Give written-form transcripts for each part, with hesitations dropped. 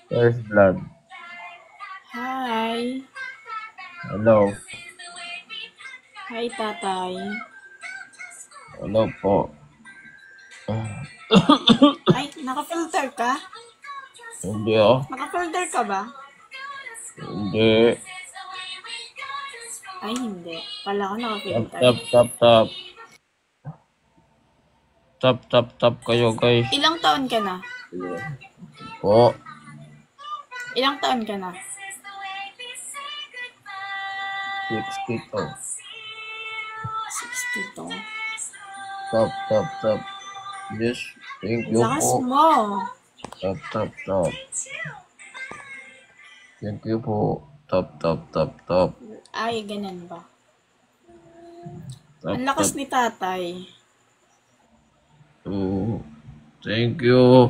First blood. Hi. Hello. Hi, tatay. Hello po. Ay, naka-filter ka? Hindi oh. Naka-filter ka ba? Hindi. Ay, hindi. Pala ko Tap, naka-filter. tap, tap, tap. Tap, tap, tap kayo guys. Ilang taon ka na? Po. Ilang taon ka na? 62. 62. Tap, tap, tap. Yes. Thank you Lakas po. mo. Tap, tap, tap. Thank you po. Tap, tap, tap, tap. Ay, ganun ba? Tap, Ang lakas tap. ni tatay. Thank you.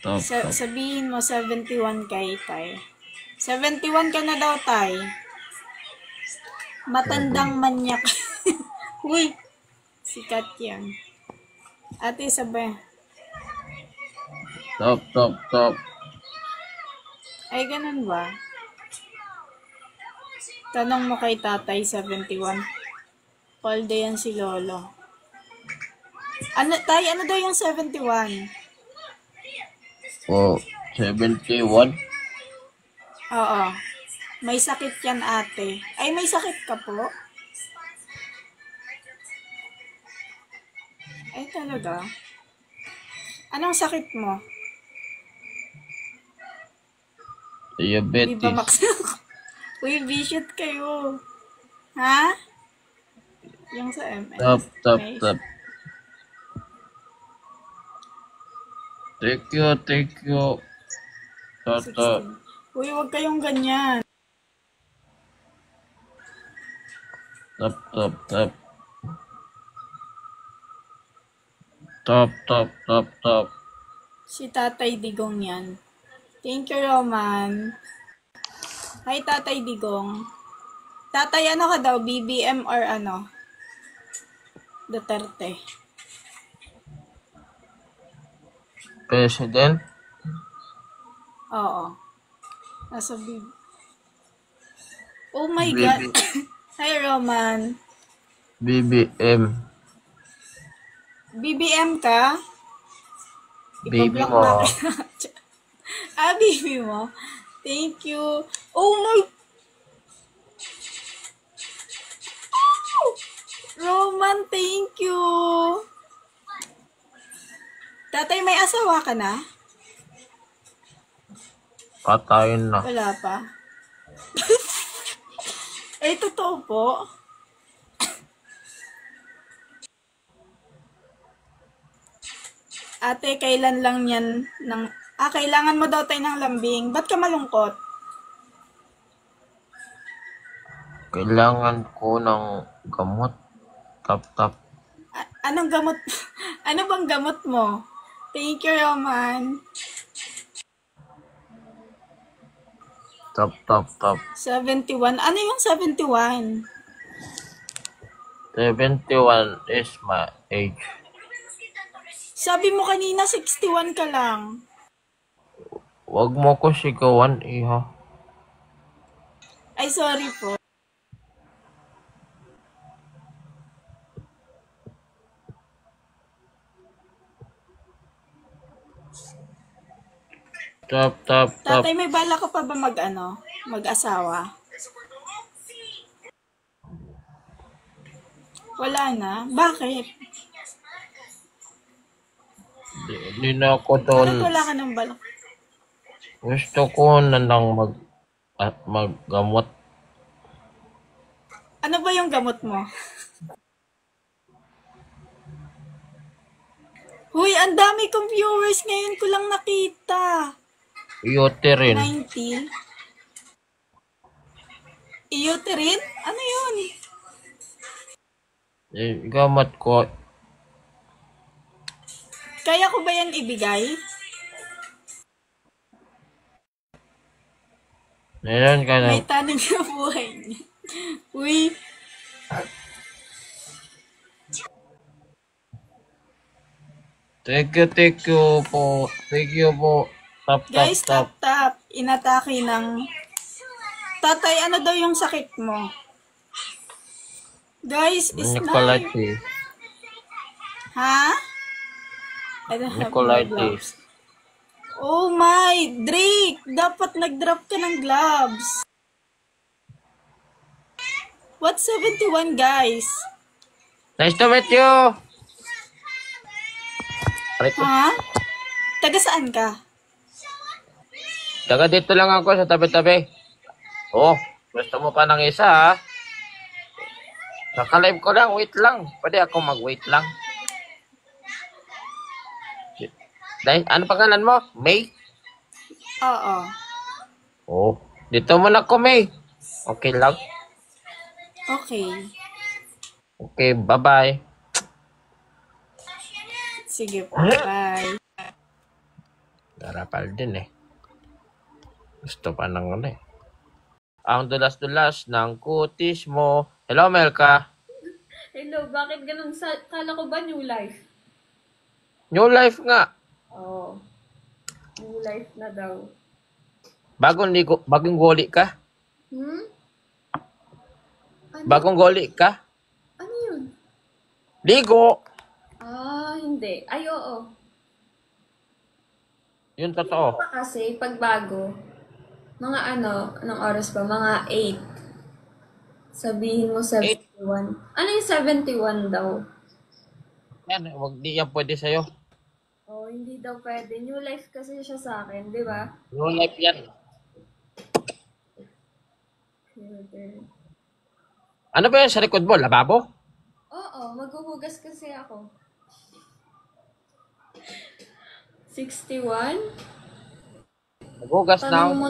Tap, tap. Sabihin mo 71 kay tay. 71 ka na daw, tay. Matandang manyak. Uy, sikat yan. Ate, sabay. Tap, tap, tap. Ay, ganun ba? Tanong mo kay tatay, 71. Palde yan si lolo. Ano, tay, ano daw yung 71? Po. 71. Oo. May sakit yan, ate. Ay, may sakit ka po? Ay, talaga? Anong sakit mo? Di ba Diabetes. max? Uy, visit kayo. Ha? Yung sa MS. Tap, tap, May tap. Thank you, thank you. Tap, tap. 16. Uy, huwag kayong ganyan. Tap, tap, tap. Tap, tap, tap, tap. Si Tatay Digong yan. Thank you, Roman. Hi, Tatay Digong. Tatay, ano ka daw? BBM or ano? Duterte. President? Oo. Nasa Oh my God. BB, Hi, Roman. BBM. BBM ka? Baby Ipablock mo. natin. BB mo. Thank you. Oh my... Roman, thank you. Tatay, may asawa ka na? Patayin na. Wala pa. Eh, totoo po. Ate, kailan lang yan ng... kailangan mo daw tayo ng lambing. Ba't ka malungkot? Kailangan ko ng gamot. Tap, tap. Anong gamot? Ano bang gamot mo? Thank you, Roman. Tap, tap, tap. 71. Ano yung 71? 71 is my age. Sabi mo kanina 61 ka lang. Wag mo ko sigawan, iha. Ay, sorry po. Tap, tap, tap. Tatay, may bala ka pa ba mag-asawa? Wala na? Bakit? Hindi na ako doon. Bakit wala ka ng balak? Gusto ko na lang maggamot. Ano ba yung gamot mo? Huy, ang dami kong viewers ngayon ko lang nakita. Uterine. 90. Uterine? Ano yun? Gamot ko. Kaya ko ba yan ibigay? Meron ka May ng... tanong sa buhay niya. Uy, Thank you po. Thank you po. Tap, tap, Guys, tap. tap. Inatake ng... Tatay, ano daw yung sakit mo? Guys, is na... Nicolaitis. Ha? I don't have more Nicolaitis. gloves. Oh my! Drake! Dapat nag-drop ka ng gloves. What's 71, guys? Nice to meet you. Ha? Taga saan ka? Taga dito lang ako sa tabi-tabi. Oh, gusto mo pa ng isa ha? Nakalive ko lang, wait lang. Pwede ako mag-wait lang. Dahil, ano pangalan mo? May? Oo. Oh, dito mo na ako, May. Okay lang. Okay. Okay, bye-bye. Sige po. Bye. Garapal din eh. Gusto pa ng ano eh. Ang dulas-dulas ng kutis mo. Hello, Melka. Hello, bakit ganun? Kala ko ba new life? New life nga. Oo. New life na daw. Bagong goli ka? Hmm? Ano? Bagong goli ka? Ano yun? Ligo. Hindi. Ay, oo. Yun totoo. Kasi, pag bago, mga anong oras ba? Mga 8. Sabihin mo 71. Ano yung 71 daw? Yan, wag di yan pwede sa'yo. Oh, hindi daw pwede. New life kasi siya sa akin, di ba? New life yan. Ano ba yan sa likod mo? Lababo? Oo, maghuhugas kasi ako. 61? Nagugas Tanong na. mo.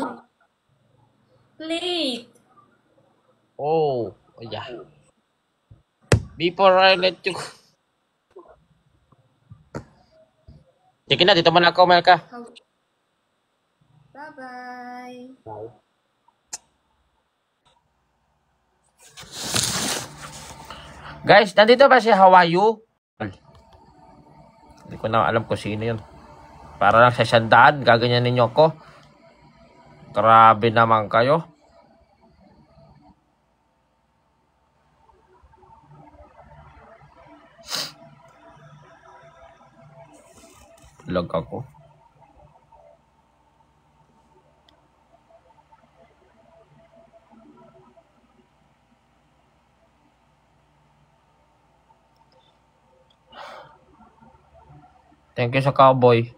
Plate. Oh, yeah. Before I let you go. Sige na, dito mo na ako, Melka. Bye-bye. Guys, nandito ba si Hawayu? Hindi ko na alam kung sino yun. Para lang sa sandaan, gaganyan ninyo ako. Grabe naman kayo. Lag ako. Thank you sa cowboy.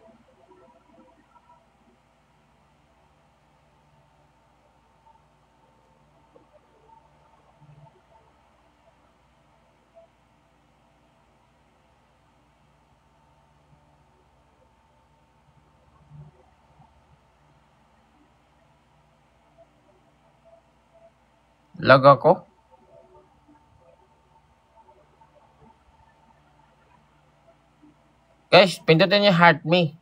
Lag ako. Guys, pindutin niyo heart me.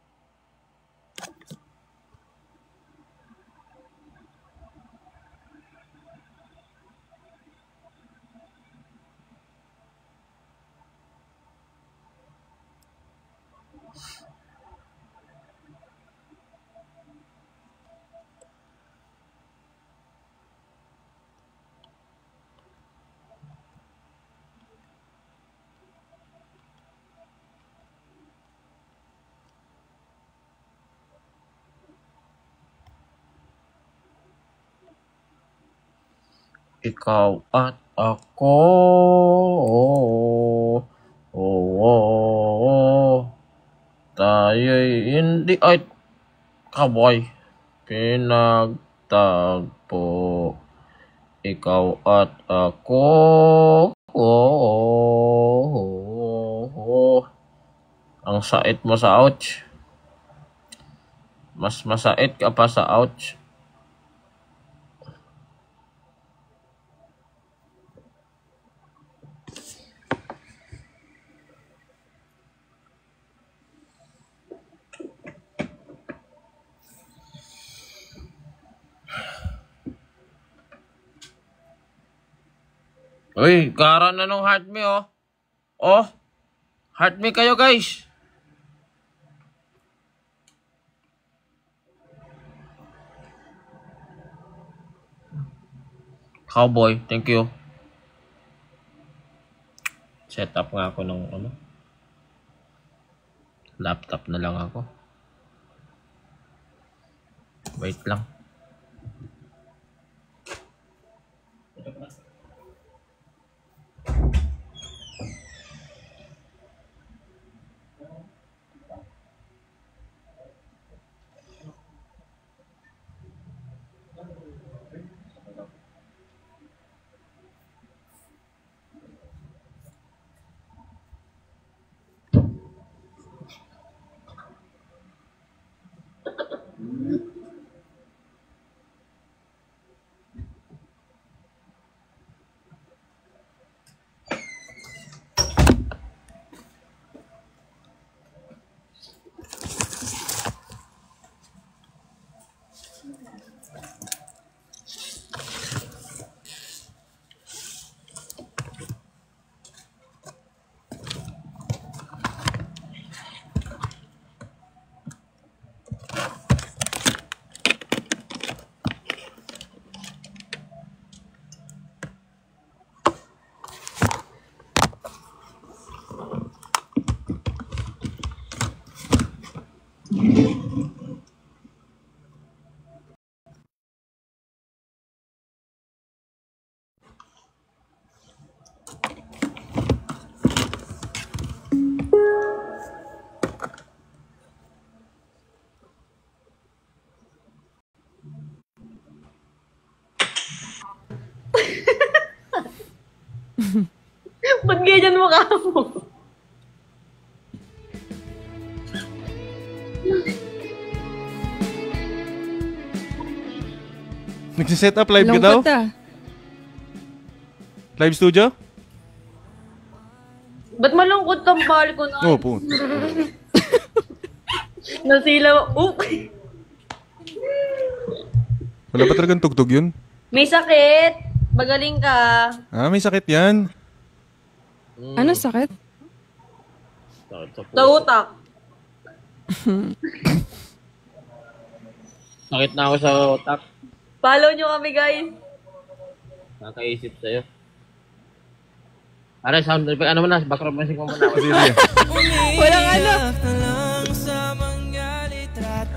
Ikaw at ako. Tayo'y hindi ay kaboy. Pinagtagpo. Ikaw at ako. Ang sait mo sa ouch. Mas masait ka pa sa ouch. Uy, kara na nung heart me oh. Oh, heart me kayo guys. Cowboy, thank you. Set up nga ako ng laptop na lang ako. Wait lang. Ba't ganyan mukha mo? Nagsiset up live ka daw? Lungkot ah. Live studio? Ba't malungkot ang bal ko na? Oo po. Nasila. Wala ba talagang tugtog yun? May sakit. Magaling ka. Ah, may sakit yan. Ano sakit? Sa utak. Sakit na ako sa utak. Follow nyo kami, guys. Nakaisip sa'yo. Aray, sound effect. Ano mo na? Background music mo muna. Sige, sige.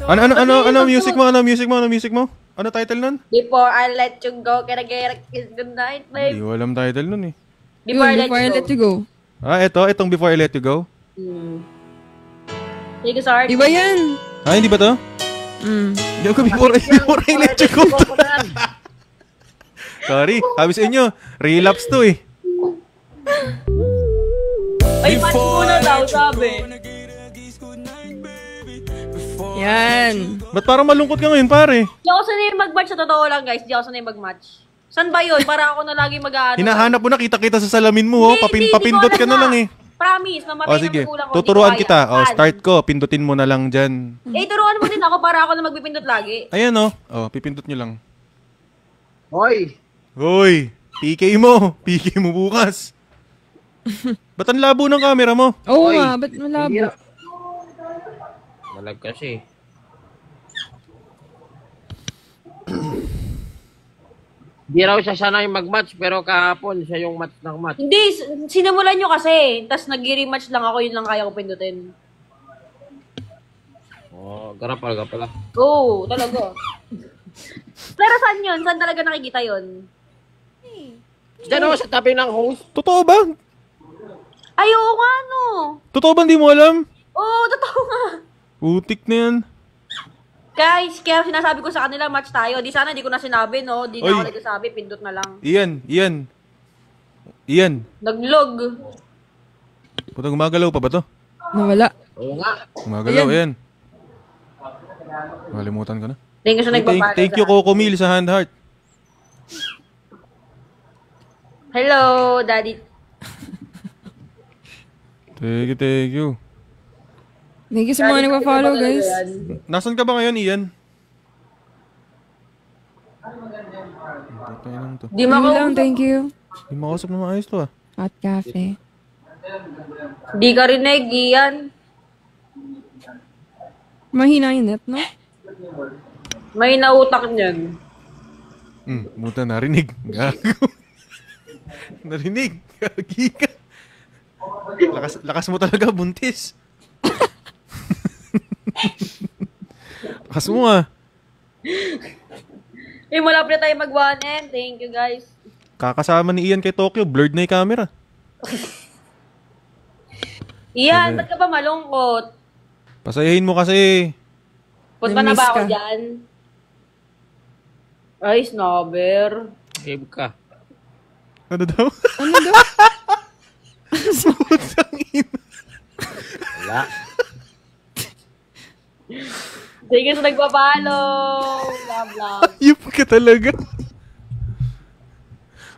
Walang ano. Ano music mo? Ano music mo? Ano music mo? Ano title nun? Before I let you go, can I get a kiss goodnight, Hindi babe? ko alam title nun eh. Before I Before I let let you you go. go. Ah, itong Before I Let You Go. Thank you, Sarge. Di ba yan? Ah, hindi ba to? Hindi ako Before I Let You Go. Sorry, sabi sa inyo, relapse to eh. Ay, match muna daw, sabi. Yan. Ba't parang malungkot ka ngayon, pare? Di ako sanay mag-match, sa totoo lang, guys. Di ako sanay mag-match. Saan ba yun? Para ako na lagi mag-ano. Hinahanap mo na, kita-kita sa salamin mo, oh. Papindot ka na lang eh. Promise, namatay O na sige, magulang ko. tuturuan Di ko kita. kaya. O, start ko, pindutin mo na lang dyan. Turuan mo din ako para ako na magbipindot lagi. Ayan oh. O, pipindot nyo lang. Hoy! Hoy, PK mo. PK mo bukas. Ba't ang labo ng camera mo? Oo Oy, nga, ba't malabo? Malag kasi. Di raw siya sanay mag-match pero kahapon siya yung match ng match. Hindi, sinimulan nyo kasi. Tapos nag-rematch lang ako, yun lang kaya ko pindutin. Oh, garapal ka pala. Oo, talaga. Pero saan yun? Saan talaga nakikita yun? Diyan ako sa tabi ng host. Totoo ba? Ay, oo nga, no. Totoo ba hindi mo alam? Oo, totoo nga. Utik na yan. Guys, kaya sinasabi ko sa kanila, match tayo. Di sana, di ko na sinabi, no? Di na Oy. ako nagsasabi, pindot na lang. Iyan. Naglog. Puta, gumagalaw pa ba to? Nawala. Oo nga. Gumagalaw, ayan. Malimutan ka na. Thank you sa nagpapala. Thank you, Coco Mil, sa hand heart. Hello, Daddy. Thank you. Thank you sa mga nagpa-follow, guys. Nasaan ka ba ngayon, Ian? Di Ano mo lang, thank you. Hindi makausap na maayos to ah. Hot cafe. Di ka rinig, Ian. Mahina yung net, no? May nautak niyan. Muta narinig. Gago. Narinig. Gagi ka. Lakas mo talaga, buntis. Lakas mo ah. Malapit na tayo mag-1M. Thank you, guys. Kakasama ni Ian kay Tokyo, blurred na yung camera. Ian, ba't ka ba malungkot? Pasayahin mo kasi. Punta na Namiss ba ako ka. dyan? Ay, snobber. Game ka. Ano daw? Ano daw? Putang ina. Wala. Sige sa nagpapalo. Love, love. Ayup ka talaga.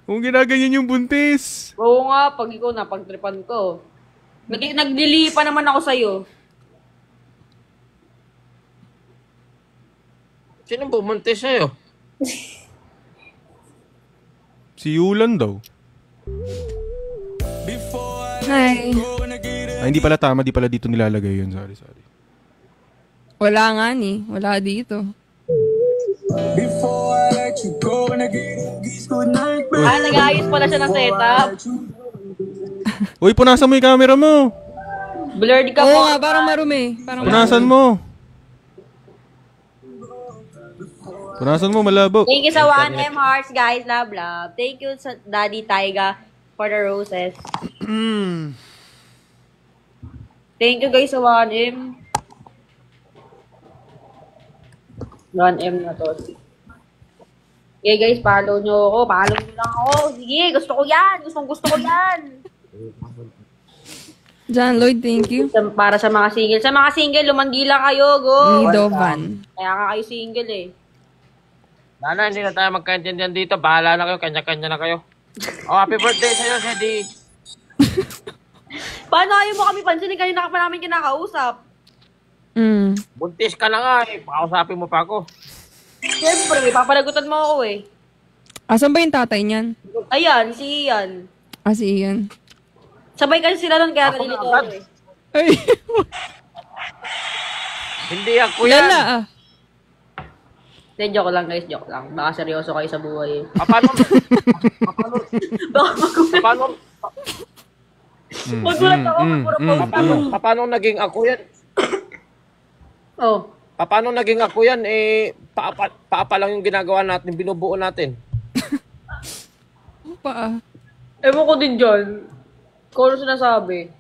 Kung ginaganyan yung buntis. Oo nga, pag ikaw napagtripan ko. Naglilipa naman ako sa'yo. Sino bumuntis sa'yo? Si Yulan daw. Hi. Ay, hindi pala tama. Di pala dito nilalagay yun. Sorry. Wala nga ni. Wala dito. Nag-aayos pala siya ng setup. Uy, punasan mo yung camera mo. Blurred ka Oo po. nga, parang marumi. Parang Punasan mo. Punasan mo, malabo. Thank you sa 1M hearts, guys. Love, love. Thank you sa Daddy Taiga for the roses. Thank you, guys, sa 1M. 1M na to. Okay, guys, follow nyo ako. Follow nyo lang ako. Sige, gusto ko yan. Gusto ko yan. John Lloyd, thank you. Para sa mga single. Sa mga single, lumanggila kayo. Go! Ni Dovan. Kaya ka kayo single eh. Nana, hindi na tayo magkaintindihan dito. Bahala na kayo. Kanya-kanya na kayo. Oh, happy birthday sa'yo, Sedi. Paano ayaw mo kami pansinin? Kanina ka pa namin kinakausap. Buntis ka na nga eh. Pakausapin mo pa ako. Siyempre, papalagutan mo ako eh. Asan ba yung tatay niyan? Ayan, si Ian. Si Ian. Sabay kasi sila nun kaya Ako nalilito na agad. ako eh. Ay, Hindi ako yan. lala ah. Hindi, joke lang guys, joke lang. Baka seryoso kayo sa buhay eh. Paano? Baka magulat. Magulat ako, Paano naging ako yan? Oh. Paano naging ako yan? Paapa lang yung ginagawa natin, binubuo natin. Ano pa ah? Ewan ko din dyan. Kung ano sinasabi.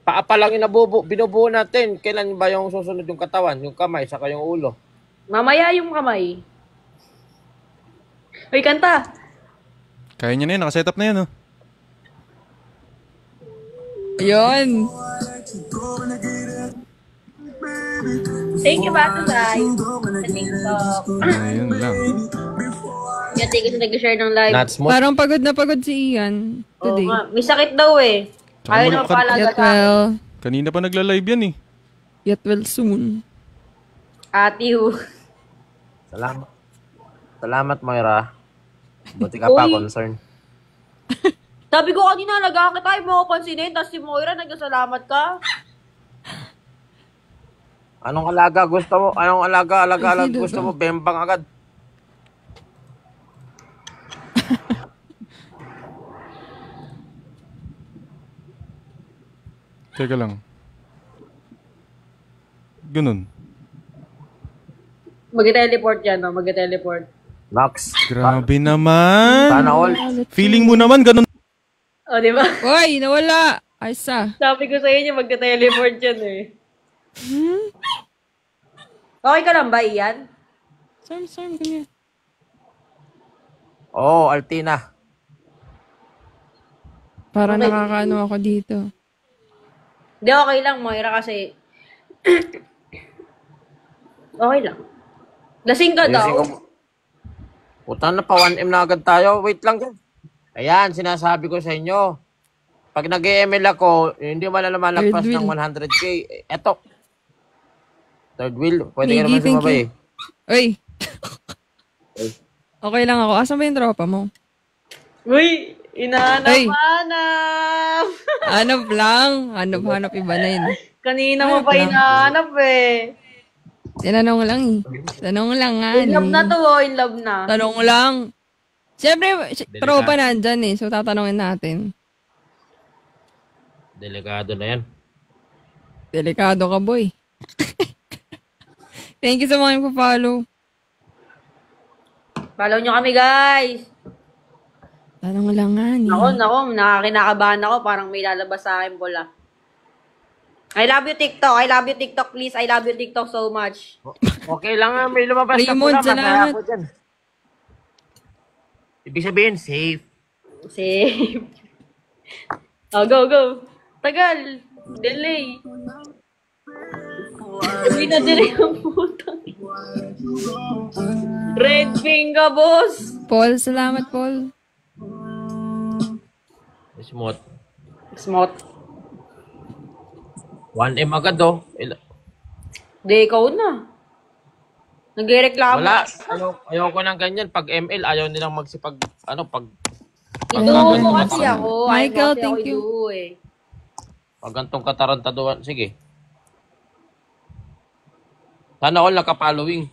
Paapa lang yung binubuo natin. Kailan ba yung susunod yung katawan, yung kamay, saka yung ulo? Mamaya yung kamay. Uy, kanta. Kaya niya na yun. Nakasetup na yan, oh. Ayun. Thank you, Bato Sai. Sa TikTok. Ayun lang. Yan, thank you sa nag-share ng live. Not smooth. Parang pagod na pagod si Ian Oo today. nga. May sakit daw eh. Tsaka Ayaw wala naman ka- palaga Get sa akin. well. Kanina pa nagla-live yan, eh. Get well soon. Atiw. Salamat, Moira. Buti ka pa, Uy. concern. Sabi ko kanina, alagaan kita, hindi mo ako pansinin. Tapos si Moira, nagkasalamat ka. Anong alaga gusto mo? Anong alaga Ay, gusto Dodo. mo? Bembang agad. Teka lang. Ganun. Mag-teleport yan, no? Mag-teleport. Nox. Grabe naman. Sana all. Feeling mo naman, ganun. O, di ba? Uy, nawala. Ayos ah. Sabi ko sa inyo, mag-teleport yan eh. Okay ka lang ba, Ian? Sarm, ganyan. Oh, Altina. Para Okay. nakakaano ako dito. Hindi, okay lang, Moira, kasi... okay lang. Lasing ka daw. Puta na pa, 1M na agad tayo. Wait lang. Ayan, sinasabi ko sa inyo. Pag nag-ML ako, hindi mo na lumalagpas Third ng wheel. 100k. Eto. Third wheel. Pwede ka Miggy, naman thank sumabay. you. Uy. Okay lang ako. Asan ba yung tropa mo? Uy, Ay. inahanap-hanap. Hanap lang. Hanap iba na yun. Kanina mo Hanap pa lang. inahanap eh. Tinanong lang eh. Tanong lang nga In love na to, in love na. Tanong lang. Siyempre, tropa nandyan eh. So, tatanungin natin. Delikado na yan. Delikado ka, boy. Thank you sa mga nagpa-follow. Follow nyo kami, guys. Tanong lang nga ni. Nako, nakakinakabahan ako. Parang may lalabas sa akin bola. I love you, TikTok. I love you, TikTok, please. I love you, TikTok, so much. Okay lang nga, may lumabas na Raymond, pula. Masaya salamat. ako dyan. Ibig sabihin, safe. Safe. Oh, go. Tagal. Delay. Uy, na-delay ang putang. Red ping ka, boss. Paul, salamat, Paul. Smooth. Smart. 1M agad oh. Di, ikaw na. Nagreklamo. Wala. Ayoko ng ganyan. Pag ML, ayaw nilang magsipag, pag Iduo mo kasi ako. Michael, Ayaw kasi thank ako you. iduo eh. pag gantong katarantaduan. Sige. Sana all naka-following.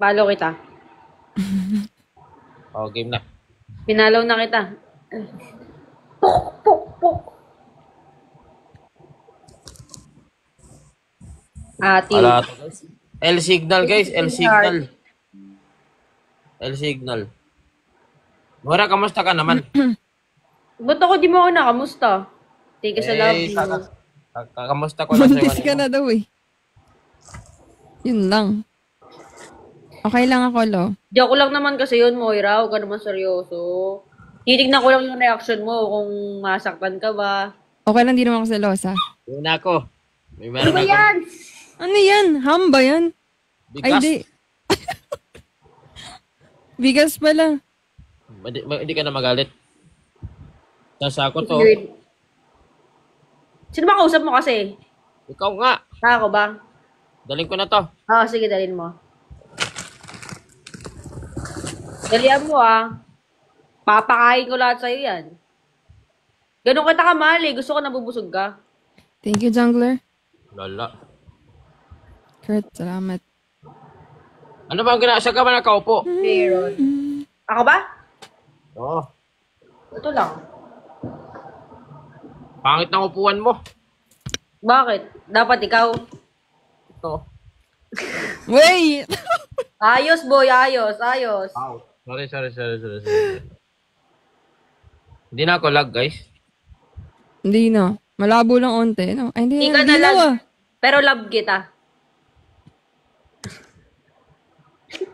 Follow kita. Oh, game na. Pinalaw na kita. Puk. Ati. Wala to, guys. L-signal, guys. L-signal. L-signal. Mura, kamusta ka naman? Ba't ako di mo ako nakamusta? Thank you sa love you. Kamusta ko lang Buntis ka na daw eh. Yun lang. Okay lang ako, lo. Joke lang naman kasi yun, Moira. Huwag ka naman seryoso. Titignan ko lang yung reaction mo kung masaktan ka ba. Okay lang, di naman ako selosa. Yun na ako. May Ano meron ba ako. yan? Ano yan? Ham ba yan? Ay, Bigas. di. Bigas pala. Hindi ka na magalit. Nasa ako to. Weird. Sino ba kausap mo kasi? Ikaw nga. Ako ba? Daling ko na to. Sige, dalhin mo. Dalihan mo Papakain ko lahat sa'yo yan. Ganun kita kamahal eh. Gusto ko nabubusog ka. Thank you, Jungler. Lala. Kurt, salamat. Ano ba ang ginasa ka ba nakaupo? Meron. Ako ba? Oo. Ito lang. Pangit ng upuan mo. Bakit? Dapat ikaw. Ito. Wait! Ayos, boy. Ayos. Sorry. Hindi na ako lag, guys. Hindi na. Malabo lang onte. No? Ay, hindi Hindi ka na. na Dilaw lang. ah. Pero love kita.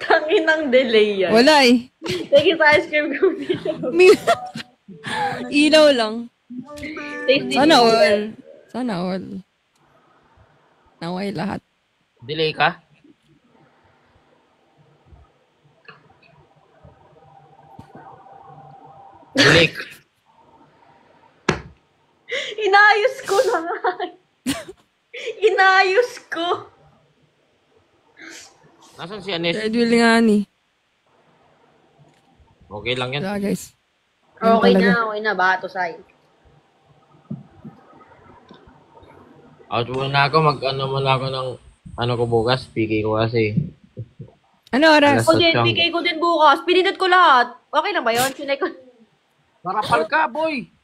Tangin ng delay yan. Wala eh. Take it sa ice cream ko dito. Ilaw lang. Tasty. Sana all. Naway lahat. Delay ka? Delay ka. Inayos ko na nga. Inayos ko. Nasaan si Anes? Third wheel nga ni. Okay lang yan. Wala guys. Okay talaga. na. Bato say. Out muna ako. Muna ako ng ko bukas. PK ko kasi. Ano oras? Ako din, PK ko din bukas. Pinindot ko lahat. Okay lang ba yun? Sinay ko. Marapal ka, boy!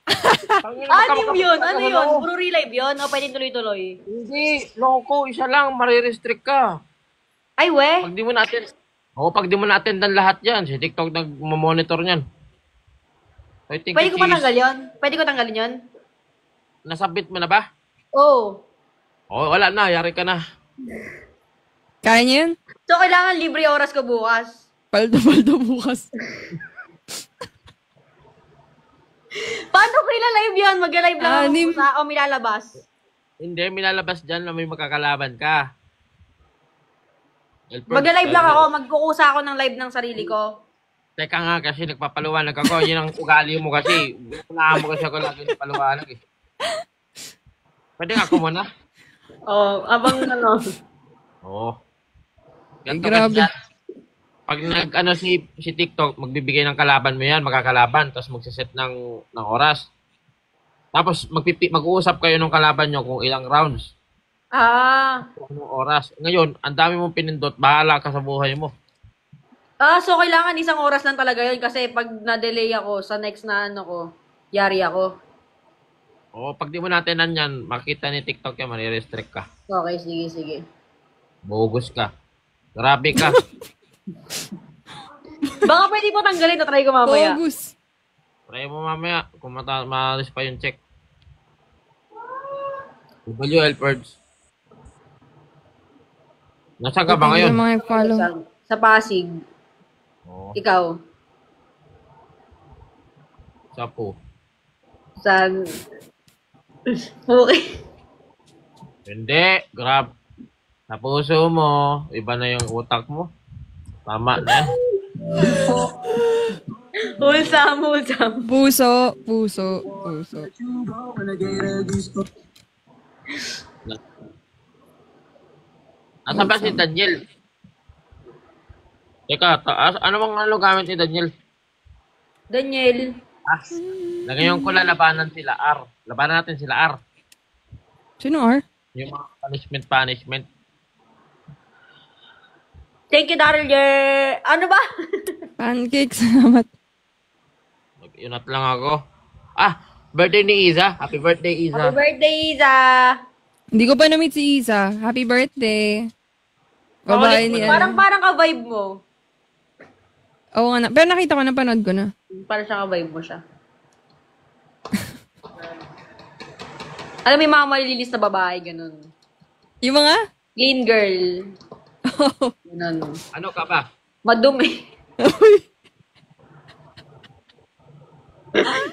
Anim yun. Ano yun? Puro relive yun? O pwedeng tuloy-tuloy? Hindi. Loko. Isa lang. Marirestrict ka. Ay, we. Pag di mo natin... pag di mo na-attendan lahat yan. Si TikTok nag-monitor niyan. I think Pwede ko ba tanggal yun? Pwede ko tanggalin yun? Nasabit mo na ba? Oo. Wala na. Yari ka na. Kaya niya yan? So, kailangan libre oras ko bukas. Paldo bukas. Paano ko ila-live yan? Mag-live lang Anim. ako sa o milalabas. Hindi. Milalabas dyan na may makakalaban ka. Mag-live lang ako. Magkukusa ako ng live ng sarili ko. Teka nga kasi nagpapaluwanag ako. Yun ang ugali mo kasi. Unahan mo kasi ako lagi nagpaluwanag eh. Pwede nga ako muna. Abang ano. Oo. Ganto Grabe. kasi yan. Pag si TikTok, magbibigay ng kalaban mo yan, makakalaban, tapos magsiset ng oras. Tapos mag-uusap kayo ng kalaban nyo kung ilang rounds. Kung anong oras. Ngayon, ang dami mong pinindot, bahala ka sa buhay mo. So kailangan 1 oras lang talaga yun kasi pag na-delay ako sa next na ano ko, yari ako. O, pag di mo natin yan, makita ni TikTok yan, mani-restrict ka. Okay, sige. Bogus ka. Grabe ka. Baka pwede po tanggalin, na-try ko mamaya. Bogus. Try mo mamaya kung maalis pa yung check. WL Birds. Nasaan ka ba Hindi ngayon? na mga follow. Sa Pasig. Oo, Ikaw. sapo. Saan? Okay. Hindi, grab. Sa puso mo, iba na yung utak mo. Tama na yan. Ulsam. Puso. Nasaan ba si Daniel? Teka, ano bang gamit ni Daniel? Daniel. Ngayon ko lalabanan sila R. Labanan natin sila R. Sino R? Yung mga punishment. Thank you, Daryl. Ano ba? Pancake, salamat. Mag-unat lang ako. Birthday ni Iza. Happy birthday, Iza. Happy birthday, Iza. Hindi ko pa na-meet si Isa. Happy birthday. Babae ni Parang ka-vibe mo. Oo nga na. Pero nakita ko, napanood ko na. Parang siya ka-vibe mo siya. Alam mo yung mga malililis na babae, ganun. Yung mga? Clean girl. Ganun. Ano ka ba? Madumi.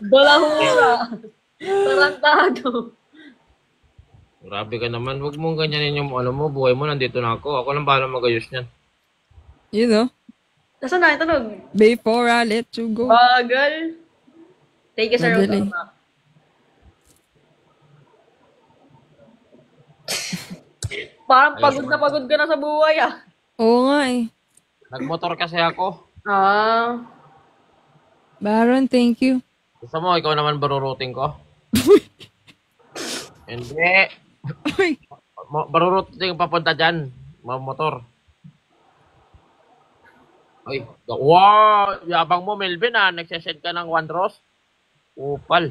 Balahura. Tarantado. Grabe ka naman. Huwag mong ganyanin yung buhay mo. Nandito na ako. Ako lang bahala magayos niyan. You know? Nasaan na? Tunog. Before I let you go. Bagal. Thank you, Sir Madali. Obama. Parang pagod ka na sa buhay, ah. Oo nga eh. Nagmotor kasi ako. Baron, thank you. Gusto mo, ikaw naman baruruting ko? Hindi. Uy. Baruruting papunta dyan. Motor. Ay, wow! Yabang mo, Melvin, nagsasend ka ng 1 Rose. Upal.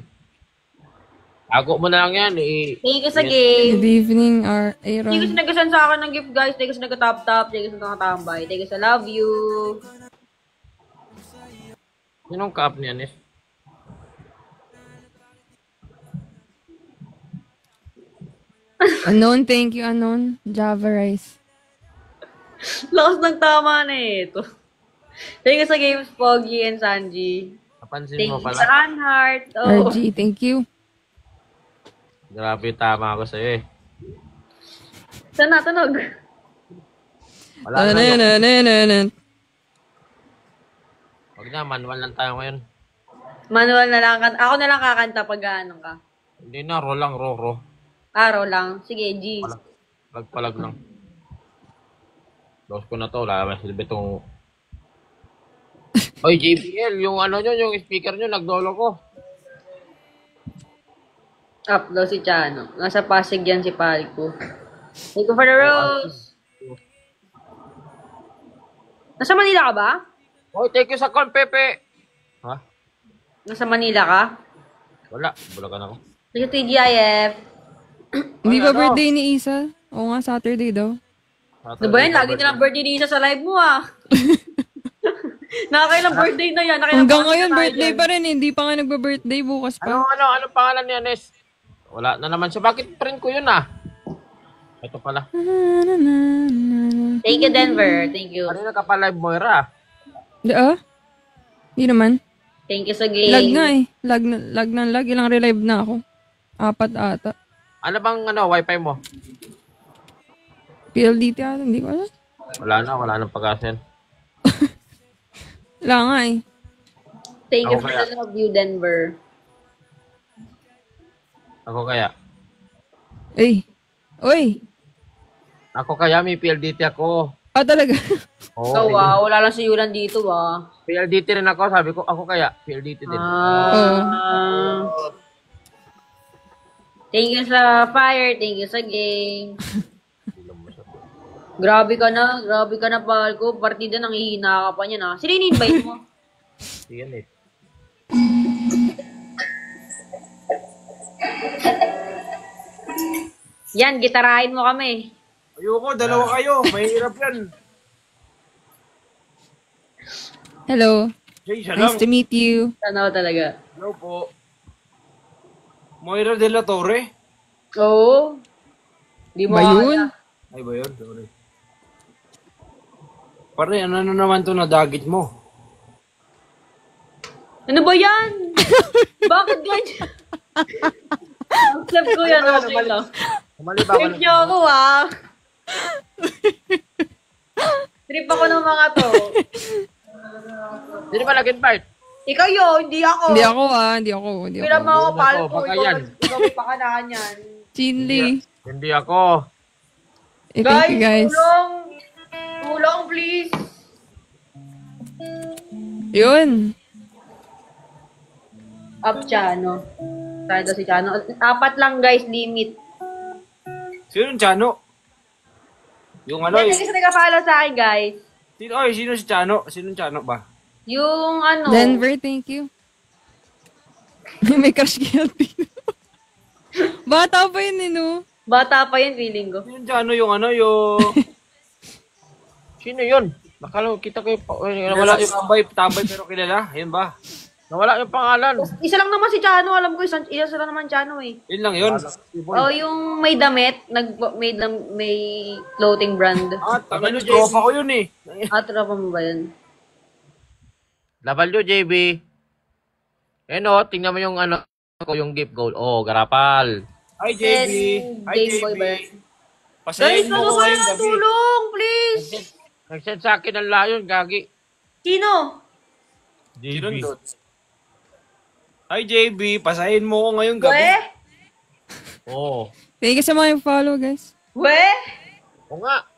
Tago mo na lang yan. Thank you sa game. Good evening, Thank you Aaron. sa nag-send sa akin ng gift, guys. Thank you sa nag-top. Thank you sa nakatambay. Thank you sa love you. Sinong ka-up niya, Nis? Unknown, thank you, unknown. Java Rice. Lakas ng tama na ito. Thank you sa games, Pogi and Sanji. Napansin Thank mo you pala. sa Anhart. Oh. RG, thank you. Grabe, tama ako sa'yo eh. Saan natunog? Wala na yun. Nananananan. Wag na, manual lang tayo ngayon. Manual na lang. Ako na lang kakanta pag ano ka. Hindi na, roll lang, ro. Araw lang. Sige, G. Palag lang. Lost ko na to, wala naman silbi itong... Oy, JBL, yung ano nyo, yung speaker nyo, nagdolo ko. Up daw si Chano. Nasa Pasig yan si Palco. Thank you for the rose. Nasa Manila ka ba? Oy, thank you sa corn, Pepe. Ha? Nasa Manila ka? Wala, bulakan ako. Thank you, TGIF. Hindi ba ano? birthday ni Isa? Oo nga, Saturday daw. Diba yan? Lagi nilang birthday ni Isa sa live mo, ah. Nakakailang birthday na yan. Hanggang ngayon, birthday pa rin. Hindi pa nga nagba-birthday, bukas pa. Ano pangalan niya, Nes? Wala na naman siya. Bakit friend ko yun, Ito pala. Thank you, Denver. Thank you. Kanina ka pa live, Moira. Hindi naman. Thank you sa game. Lag nga eh. Lag. Ilang relive na ako. 4 ata. Ano bang wifi mo? PLDT ata, hindi ko alam. Wala nang pag-asen. Wala nga eh. Thank you Ako for kaya. the love you, Denver. Ako kaya. Uy! Ako kaya, may PLDT ako. Talaga. Oo. So, wow. Wala lang si Yulan dito, ah. PLDT rin ako. Sabi ko, ako kaya, PLDT din. Ah. Thank you sa fire, thank you sa game. Grabe ka na, pal ko. Partida nang hihina ka pa niya na. Sino in-invite mo? Yan eh. Yan, gitarahin mo kami. Ayoko, dalawa kayo. Mahirap yan. Hello. Jay, siya lang. Nice to meet you. Tanaw talaga. Hello po. Moira de la Torre? Oo. Di mo Ba yun? Ay ba yun? Sorry. Pare, ano na naman to na dagit mo? Ano ba yan? Bakit ganyan? Accept ko yan, okay lang. Kumali ba ako Trip niyo ako, ah. Trip ako ng mga to. Hindi ba nag-invite? Ikaw yun, hindi ako. Hindi ako. Pila mo ako, pal ko. baka yan. Ikaw may pakanaan yan. Chinli. Hindi ako. Eh, thank you guys. Tulong! Tulong, please! Yun. Up, Chano. Tayo daw si Chano. 4 lang, guys, limit. Sino yung Chano? Yung ano Hindi kasi nag-follow sa akin, guys. Sino si Chano? Sino yung Chano ba? Yung ano... Denver, thank you. May crush kaya Pino. Bata pa yun eh, no? Bata pa yun, feeling ko. Sino yung Chano? Yung ano, yung... Sino yun? Nakala kita ko yung... Wala yung tambay pero kilala. Yun ba? Nawala yung pangalan. Isa lang naman si Chano, alam ko. Isa lang naman Chano, eh. Yun lang yun. Oh, yung may damit, may clothing brand. Ano, tropa ko yun eh. Tropa mo ba yun? WJB. Tingnan mo yung ano ko, yung gift gold. Oh, garapal. Hi, JB. Hi, Game JB. Boy ba yun? Pasayin Guys, mo ano ko ba ngayong ng gabi. tulong, please? Nag-send sa akin ng layon, gagi. Sino? Sino JB. doon? Hi, JB. Pasayin mo ko ngayong gabi. We? Oh. Thank you sa mga follow, guys. We? Oo nga.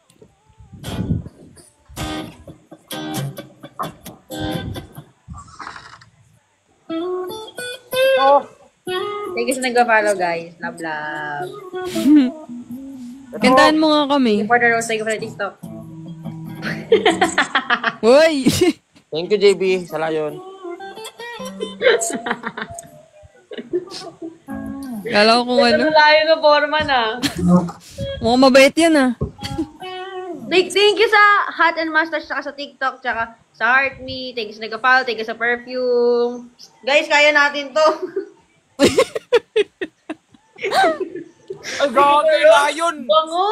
Thank you sa nag-follow, guys. Love, love. Kantahan mo nga kami. For the rose, thank you for the TikTok. Uy! Thank you, JB, sa layon. Kala ko kung ano. Layo na forma na. Mukhang mabait yan ah. Thank you sa Hot and Mustache, tsaka sa TikTok, tsaka sa Heart Me. Thank you sa nag-follow, thank you sa perfume. Guys, kaya natin to. Ay, gagi, layon! Bango!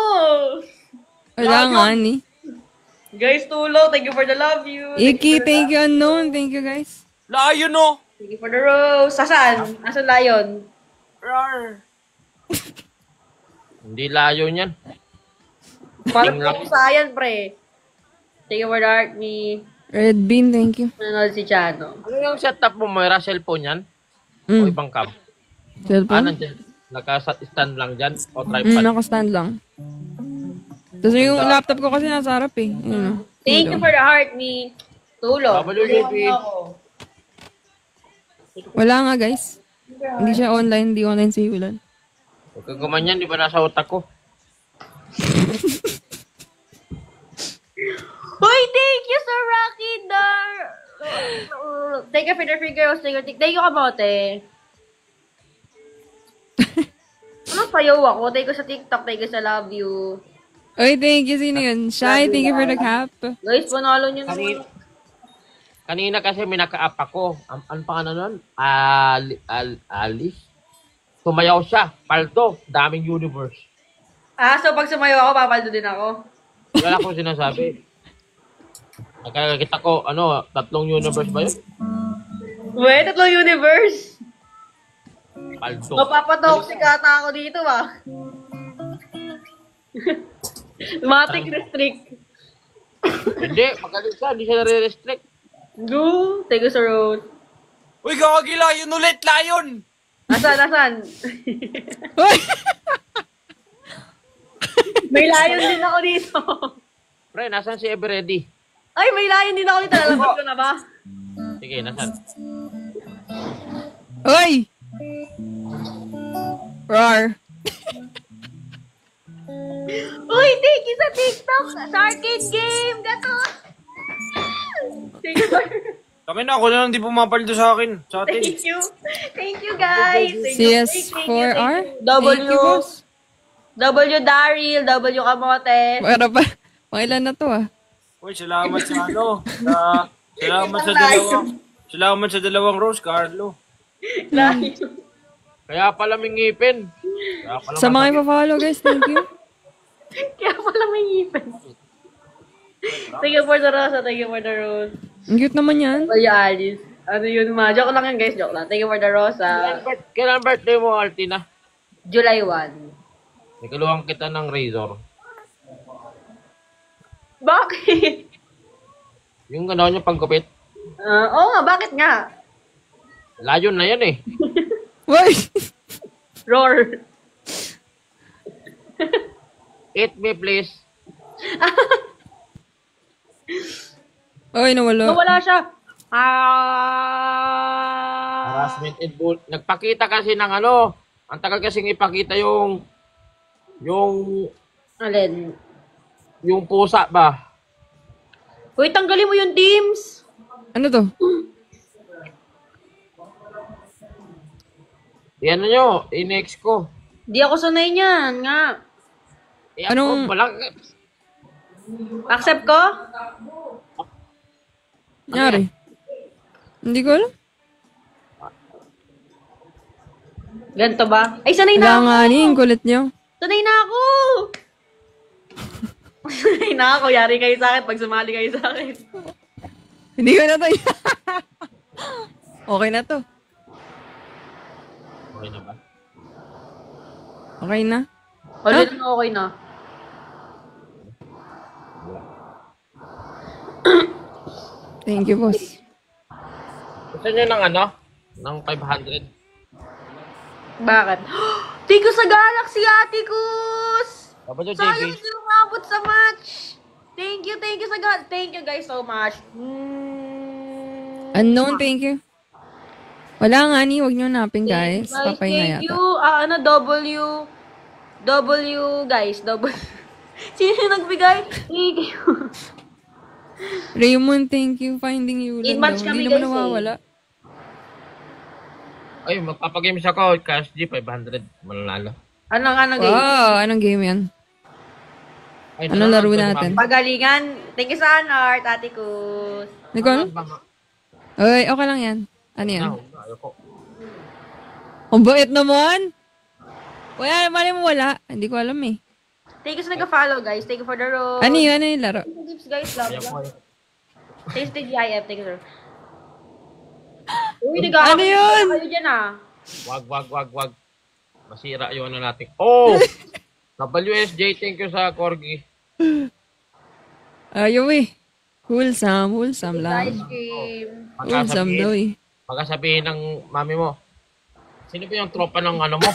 Wala nga ni. Guys, tulong. Thank you for the love you. Iki, thank you unknown. Thank you guys. Layon, no? Thank you for the rose. Asan? Asan lion? Rar. Hindi layon yan. Parang sayan, pre. Thank you for the Heart Me. Red bean, thank you. Nanonood si Chano. Ano yung setup mo, Moira? Cellphone yan? O Mm. ibang cam? Cellphone? Nandiyan. Naka-stand lang dyan? O tripod? Naka-stand lang. Tapos yung laptop ko kasi nasa harap eh. Ayun, oh. Thank you for the Heart Me. Tulong. WJB. Tulungan mo ako. Wala nga guys. Hindi siya online, hindi online si Ulan. Huwag kang gumanyan, di ba nasa utak ko? Hoy, thank you sa Rocky Dar. Thank you for the free girls. Thank you, kamote. Ano sayaw ako? Thank you sa TikTok. Thank you sa love you. Oy, thank you. Sino yun? Shy, thank you for the cap. Guys, panalo nyo Kanina, naman. kanina kasi may naka-up ako. Ano pa ka na nun? Alice? Sumayaw siya. Paldo. Daming universe. So pag sumayaw ako, papaldo din ako. Wala akong sinasabi. Nakakita ko, 3 universe ba yun? Wait, 3 universe. Paldo. Mapapatoxic ata ako dito, ah. Matic restrict. Hindi, magaling siya. Hindi siya nare-restrict. Go. Thank you sa road. Uy, gagi, layon ulit, layon! Asan? Uy! May lion din ako dito. Pre, nasan si Everready? Ay, may lion din ako dito. Nalabas ko na ba? Sige, nasan? Uy! Rar. Uy, thank you sa TikTok! Sa arcade game! Gato! Thank you, Kami na, ako na lang di pumapaldo sa akin. Sa atin. thank you. Thank you, guys. Thank you, CS4R? W. Thank you, boss. W Daryl, W Kamote. Para pa. Pangilan na to ah. Uy, salamat sa ano. Salamat sa dalawang. Salamat sa dalawang Rose, Carlo. Kaya pala may ngipin. Kaya pala Sa mga ipa-follow guys, thank you. Kaya pala may ngipin. Thank you for the rose. Thank you for the rose. Ang cute naman yan. Kuya Alice. Ano yun ma? Joke lang yan guys, joke lang. Thank you for the rose. Kailan birthday mo, Altina? July 1. Nikaluhan kita ng razor. Bakit? Yung gano'n yung pagkupit. Oo nga, bakit nga? Layon na yan eh. Why? Roar. Eat me please. Ay, nawala. Nawala siya. Harassment and bull. Nagpakita kasi ng ano. Ang tagal kasing ipakita yung Alin? yung pusa ba? Uy, tanggalin mo yung teams. Ano to? Yan nyo, in-ex ko. Di ako sanay niyan, nga. Anong- Accept ko? Nangyari? Hindi ko alam. Ganito ba? Ay, sanay na ako. Langanin, kulit nyo. Sanay na ako. Sanay na ako. Yari kayo sa akin pag sumali kayo sa akin. Hindi ko na to. Okay na to. Okay na ba? Okay na. Ulit na okay na. Thank you, boss. Gusto nyo ng ano? Ng 500? Bakit? Thank you sa Galaxy, Ate Kus! Dapat yung Sayang JB. hindi umabot sa match. Thank you sa Galaxy. Thank you guys so much. Unknown, thank you. Wala nga ni, huwag nyo napin guys. Papay na Thank yata. you. W, guys. W. Sino yung nagbigay? Thank you. Raymond, thank you. Finding you lang In-match daw. kami, Hindi naman guys, nawawala. Ay, magpapagames ako. Cash G, 500. Mananalo. Anong game? Wow, anong game yan? Ay, Anong laro ito, natin? Pagalingan. Thank you sa Art, Ate Kus. Nicole? Ay, okay lang yan. Ano yan? Ayoko. Ang bait naman! Wala, mali mo wala. Hindi ko alam eh. Thank you sa nag-follow, guys. Thank you for the road. Ano yung laro? Tips, guys. Love, Ayoko. love. Thanks to GIF. Thank you, sir. Uy, Ano yun? kayo dyan, ah. Wag. Masira yung ano natin. Oh! WSJ, thank you sa Corgi. Ayaw eh. Wholesome Ice lang. cream. Wholesome daw eh. Pagkasabihin ng mami mo, sino ba yung tropa ng ano mo?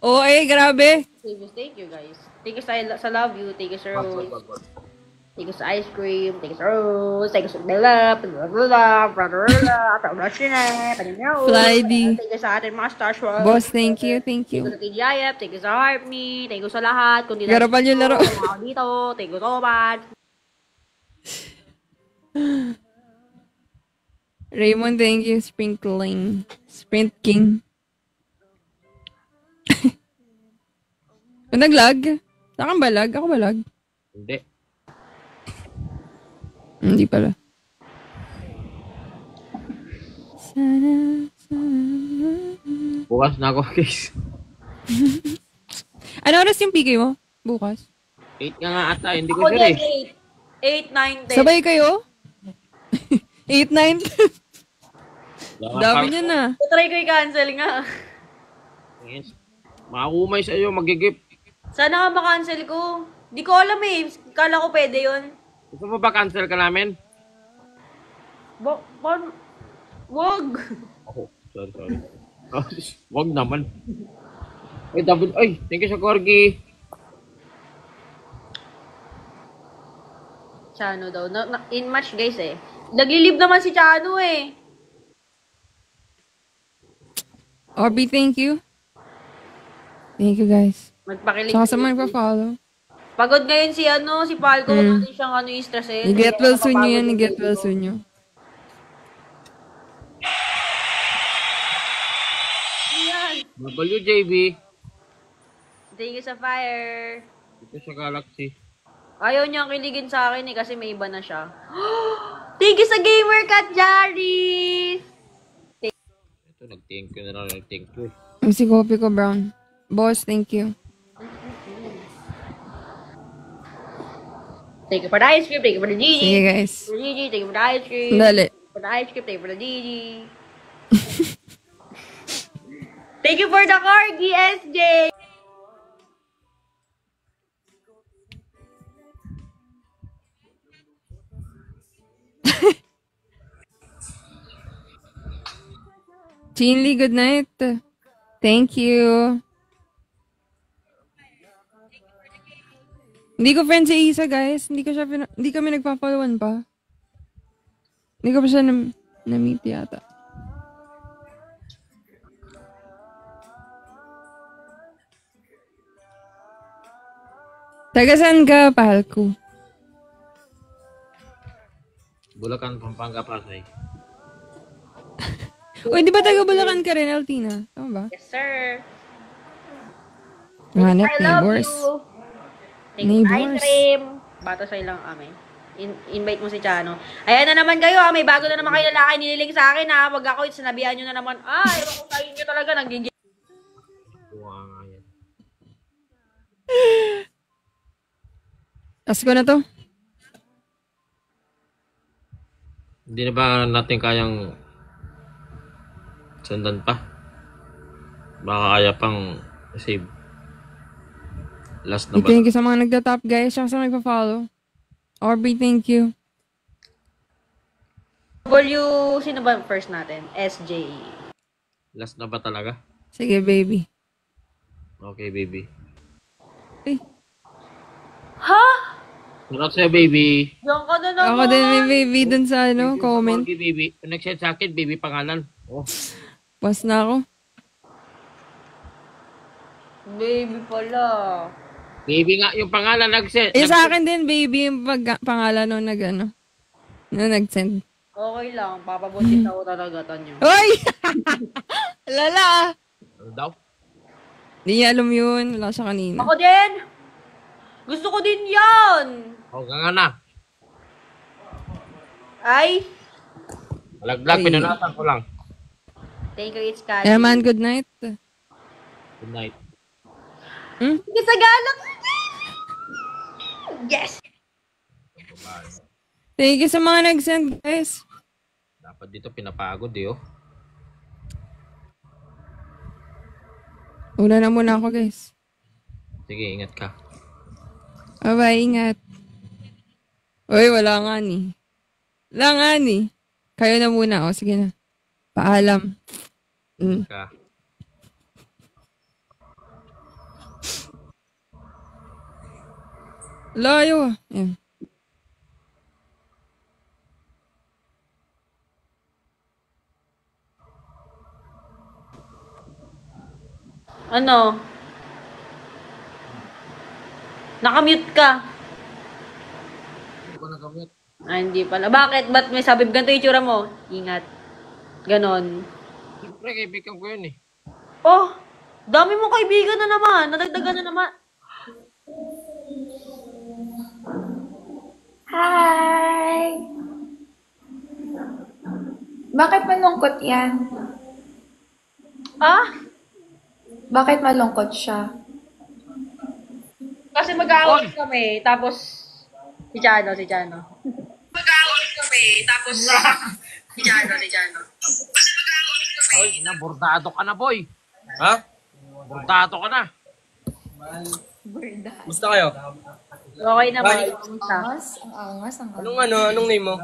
Oo grabe. Thank you, guys. Thank you sa love you. Thank you, sir. Rose. Thank you sa ice cream. Thank you sa rose. Thank you sa bella. Flydy. Thank you sa ating mustache. Boss, thank you. Thank you sa TGIF. Thank you sa Heart Me. Thank you sa lahat. Kung di Garapal yung laro. ako dito. Thank you so much. Raymond, thank you. Sprinkling. Sprint King. Nag-lag? Saan ba lag? Ako ba lag? Hindi. Hindi pala. Bukas na ako, guys. Ano oras yung PK mo? Bukas? 8 nga ata, hindi ko Ako sure din, eh. 8, 9, 10. Sabay kayo? 8, 9, 10. Dami niya na. Try ko i-cancel nga. Yes. Makakumay sa iyo, magigip. Sana nga ma-cancel ko. Di ko alam eh. Kala ko pwede yun. Gusto mo ba cancel ka namin? Wag. Oh, sorry. Wag naman. Ay, thank you sa Corgi. Chano daw. In match guys eh. Naglilib naman si Chano eh. Orby, thank you. Thank you, guys. Magpakilig. Tsaka sa mga nagpa-follow. Pagod ngayon si si Falco. Huwag natin siyang i-stressin. Ni-get well soon nyo yan, ni-get well soon nyo. WJB. Thank you sa fire. Dito sa Galaxy. Ayaw niyang kiligin sa akin kasi may iba na siya. Thank you sa Gamer Cat Jaris! Ito, nag-thank you na lang. Nag-thank you. Ang si Kopi ko, Brown. Boss, thank you. Thank you for the ice cream. Thank you for the Gigi. Sige, guys. For the Gigi. Thank you for the ice cream. Dali. For the ice cream. Thank you for the Gigi. Thank you for the corgi, SJ! Chinli, good night. Thank you. Hindi ko friend si Isa, guys. Hindi kami nagpa-followan pa. Hindi ko pa siya na-meet yata. Taga saan ka, Palco? Bulacan, Pampanga, Pasay. Uy, di ba taga Bulacan ka rin, Altina? Tama ba? Yes, sir. Hanap, I love neighbors. you. Thank you, ice Neighbors. cream. Bata sa ilang amin. Invite mo si Chano. Ayan na naman kayo, may bago na naman kayo lalaki nililing sa akin, ha. Wag ako, sinabihan nyo na naman, ewan ko sa inyo talaga, nanggigil. Buha nga yan. Asko na to. Hindi na ba natin kayang sundan pa? Baka kaya pang save. Last na ba? Thank you sa mga nagda-top, guys. Tsaka sa mga nagpa-follow. Orby, thank you. Sino ba first natin? SJ. Last na ba talaga? Sige, baby. Okay, baby. Eh, Ha? Shout sa'yo, baby. Diyan ka na naman. ako din may baby dun sa comment. Okay, baby. Nag-send sa akin, baby pangalan. Oh. Pas na ako. Baby pala. Baby nga yung pangalan nag-send. Eh, sa akin din, baby, yung pangalan nung nung nag-send. Okay lang, papabuti ako talaga, Tanyo. Uy! Lala! Ano daw? Hindi niya alam yun. Wala siya kanina. Ako din! Gusto ko din yan! O, nga na. Ay! Malaglag, Ay. pinunatan ko lang. Thank you, it's Kali. Eh, man, good night. Good night. Sige sa Galaxy! Yes! Thank you sa mga nag-send, guys. Dapat dito pinapagod eh, oh. Una na muna ako, guys. Sige, ingat ka. Bye-bye, ingat. Uy, wala nga ni. Wala nga ni. Kayo na muna, o. Sige na. Paalam. Ka. Layo, ah. Yan. Ano? Nakamute ka. Hindi ko nagamit. Ah, hindi pala. Bakit? Ba't may sabi, ganito yung itsura mo? Ingat. Ganon. Siyempre, kaibigan ko yun eh. Oh! Dami mong kaibigan na naman. Nadagdagan na naman. Hi! Bakit malungkot yan? Ah? Bakit malungkot siya? Kasi mag-aaway kami. Tapos, si Chano. Mag-aaway kami. Tapos, si Chano. Oy, bordado ka na, boy. Ha? Bordado ka na. Gusto kayo? Okay naman. Bye. Kamusta? Ang angas. Anong name mo?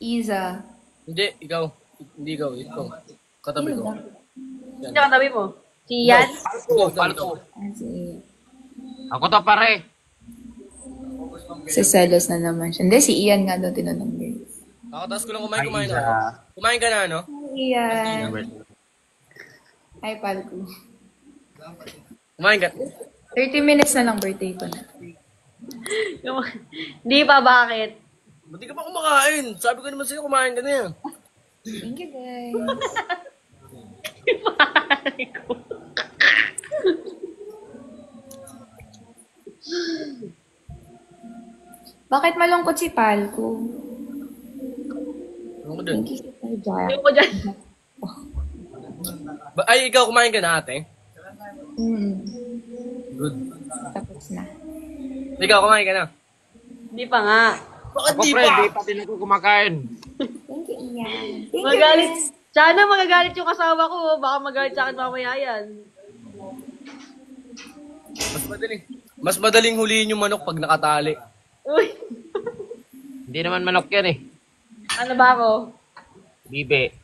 Iza. Hindi, ikaw. Hindi ikaw. Katabi ko. Sino ang tabi mo? Si Yan? Palko. Si Ako to, pare. selos na naman siya. Hindi, si Ian nga daw tinanong guys. Kakatas ko lang kumain ako. Kumain ka na, no? Ian. Hi, Palco. Kumain ka. 30 minutes na lang birthday ko na. Hindi pa, bakit? Ba't di ka pa kumakain? Sabi ko naman sa'yo, kumain ka na yan. Thank you, guys. Bakit malungkot si Palco? Ano ko dun? Thank you, Sir Jack. Yung ko dyan. Ay, ikaw kumain ka na, ate? Good. Tapos na. Ikaw kumain ka na? Hindi pa nga. Bakit Ako, di pre, pa? di pa din ako kumakain. Thank you, Ian. Thank you, Magalit. guys. Sana magagalit yung kasama ko. Baka magalit sa akin mamaya yan. Mas madaling huliin yung manok pag nakatali. Uy. Hindi naman manok yan eh. Ano ba ako? Bibe.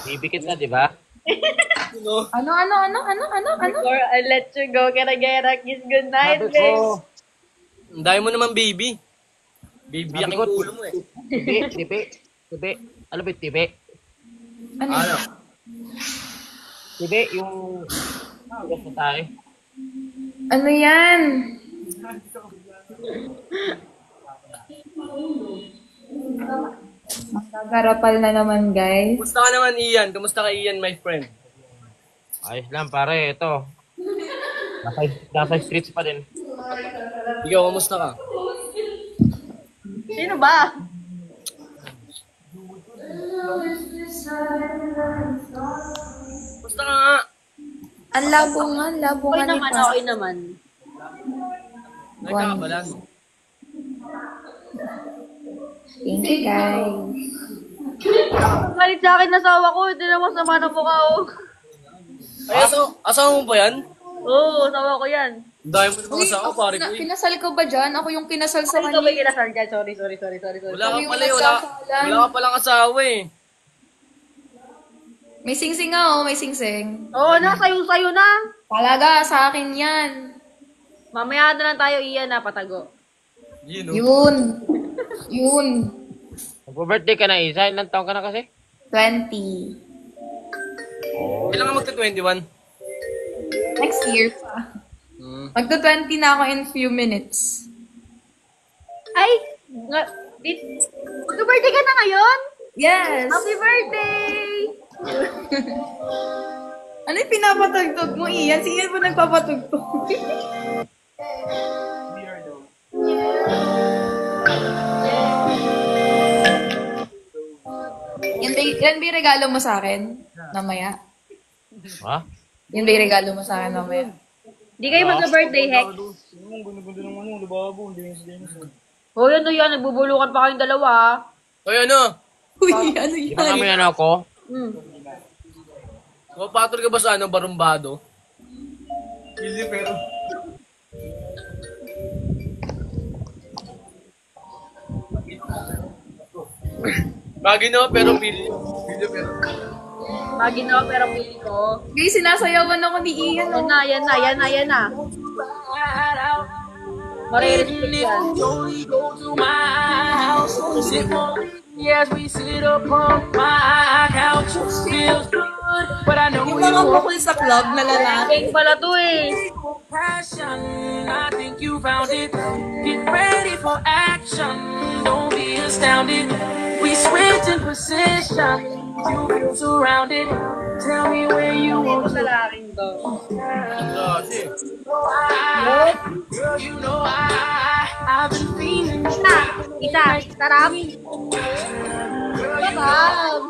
Bibe kita, di ba? Ano? Before I let you go, can I get a kiss goodnight, Sabi babe? ko, Ang dami mo naman, baby. Baby, Sabi yaking ko, ulo mo eh. tibi. Ano ba yung tibi? Ano? Tibi, yung... Tigas na tayo. Ano yan? Magagarapal na naman, guys. Kumusta ka naman, Ian? Kumusta ka, Ian, my friend? Ayos lang, pare. Ito. Nasa streets pa din. Ikaw, kumusta ka? Sino ba? Kumusta ka nga? Ang labo nga Okay ni naman, Pa. okay naman. Nagkakabalan. Thank you, guys. Galit sa akin nasawa ko, hindi naman sama ng mukha ko. Ay, asawa mo ba yan? Oo, asawa ko yan. Ang dami mo naman asawa, pare ko eh. Kinasal ka ba dyan? Ako yung kinasal sa Ikaw ba kanya. kinasal dyan? Sorry. Wala ka Yung pala eh, nagsasalan. wala ka palang asawa eh. May sing-sing nga, oh. May sing-sing. Oo na, sayo-sayo na. Talaga, sa akin yan. Mamaya na lang tayo, Ian, na patago. Yun, Yun. Magpo-birthday ka na, Isa. Ilang taon ka na kasi? 20. Kailan ka magta-21? Next year pa. Magto-20 na ako in few minutes. Ay! Mag-birthday ka na ngayon? Yes! Happy birthday! Ano yung pinapatugtog mo, Ian? Si Ian po nagpapatugtog. Yan ba yung regalo mo sa akin? Mamaya. Ha? Yan ba yung regalo mo sa akin mamaya? Di kayo mag-birthday, Hex? Hoy, ano yan? Nagbubulukan pa kayong dalawa, ah. Hoy, ano? Uy, ano Di ba kami yan? ano ako? Mapatol ka ba sa barumbado? Hindi, pero... Bagay na, pero pili. Maginawa pero pili ko. Guys, sinasayawan ako ni Ian. Yan na. Marireceive yan. Yes, we sit up on my couch. Feels good, but I know Yung mga bukol sa club na lalaki. King pala to eh. passion. I think you found it. Get ready for action. Don't be astounded. We switch in position. You feel surrounded. Tell me where you want Sa laking to. Girl, you know I've been feeling. Isa. Tarap. Tarap.